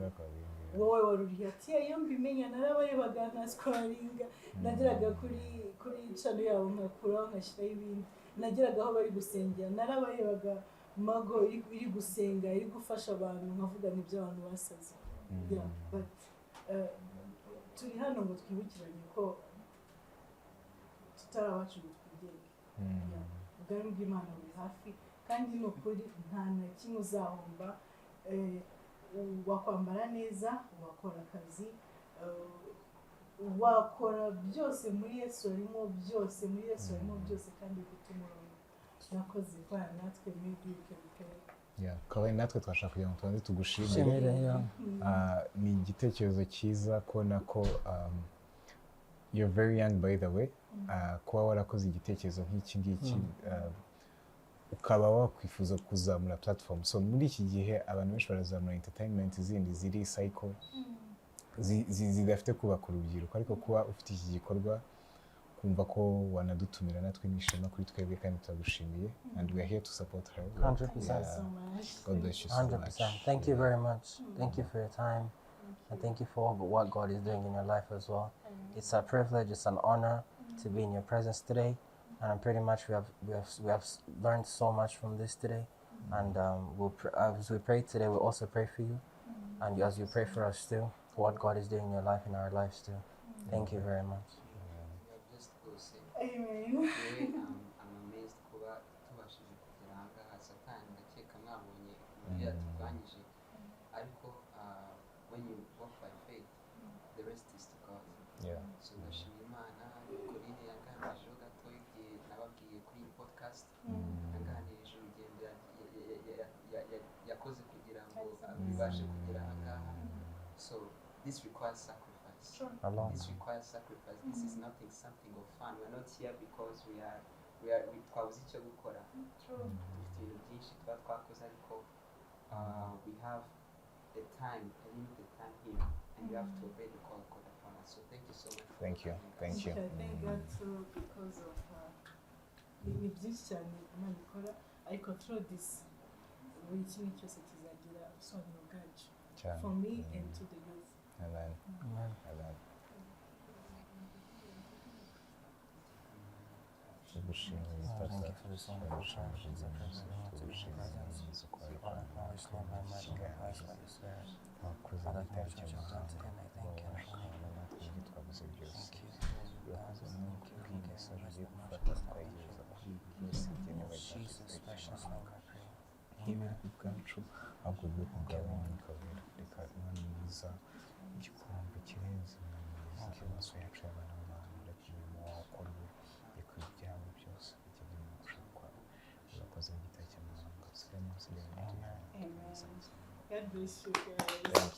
Wowe waruriye ati iyo mbimenya narabayebaga nka scrolling, nageraga kuri channel yabo nkakuraho nkashyiraho ibindi, nageraga aho bari gusengera narabayebaga mago iri gusenga iri gufasha abantu nkavuga n'ibyo abantu basaze. Yeah, but turi hano ngo twibukiranye ko tutarabacu gutwigenge. Ubwami bw'Imana buri hafi kandi no kuri nta na kimwe uzahomba. Wakwambara neza, wakora akazi, wakora byose muri Yesu harimo byose, muri Yesu harimo byose kandi ufite umurongo. Nakoze kwa natwe muri Gukorera. Kare natwe twashaka kugira ngo tubanze tugushimire. Ni igitekerezo cyiza kubona ko you're very young by the way. Kuba warakoze igitekerezo nk'iki ngiki ukaba wakwifuza kuzamura platform. So muri iki gihe abantu benshi barazamura entertainment zindi ziri cycle zidafite kubaka urubyiruko, ariko kuba ufite iki gikorwa kumva ko wanadutumira natwe nishema kuri twebwe kandi turagushimiye, and we are here to support her. 100%. God bless you so much. 100%. Thank you very much. Thank you for your time, and thank you for what God is doing in your life as well. It's a privilege, it's an honor to be in your presence today, and I'm pretty much we have learned so much from this today, and as we pray today, we'll also pray for you, and as you pray for us too, for what God is doing in your life, in our lives too. Thank you very much. Amen. I'm amazed kuba tubashije kugera aha ngaha. Satani ndakeka mwabonye uburyo yatuvanyije, ariko when you walk by faith, the rest is to God. So ndashima Imana Corinne yanganirijeho gato igihe nababwiye kuri iyi podcast, yanganirije urugendo yakoze kugira ngo bibashe kugera aha ngaha. So this requires sacrifice. This requires sacrifice. This is nothing something of fun. We're not here because we twabuze icyo gukora. Dufite ibintu byinshi tuba twakoze, ariko we have a limited time here, and we have to obey the call of God upon us. So thank you so much. Thank you. Thank God too, because of ni byinshi cyane Imana ikora, ariko through this buri kimwe cyose kizagira ubusobanuro bwacyo for me and to the youth. Amen. Thank you for this wonderful time. bwacu ahubwo bwo kugabanya ukabera reka Imana mwiza igikombe kirenze ikibazo yacu y'abana b'Imana reka umurimo wawe ukorwe, reka ibyawe byose bijye birimo gushaka kwawe. Urakoze mu gitabo cy'amahanga usigaye munsi y'ibintu. God bless you guys.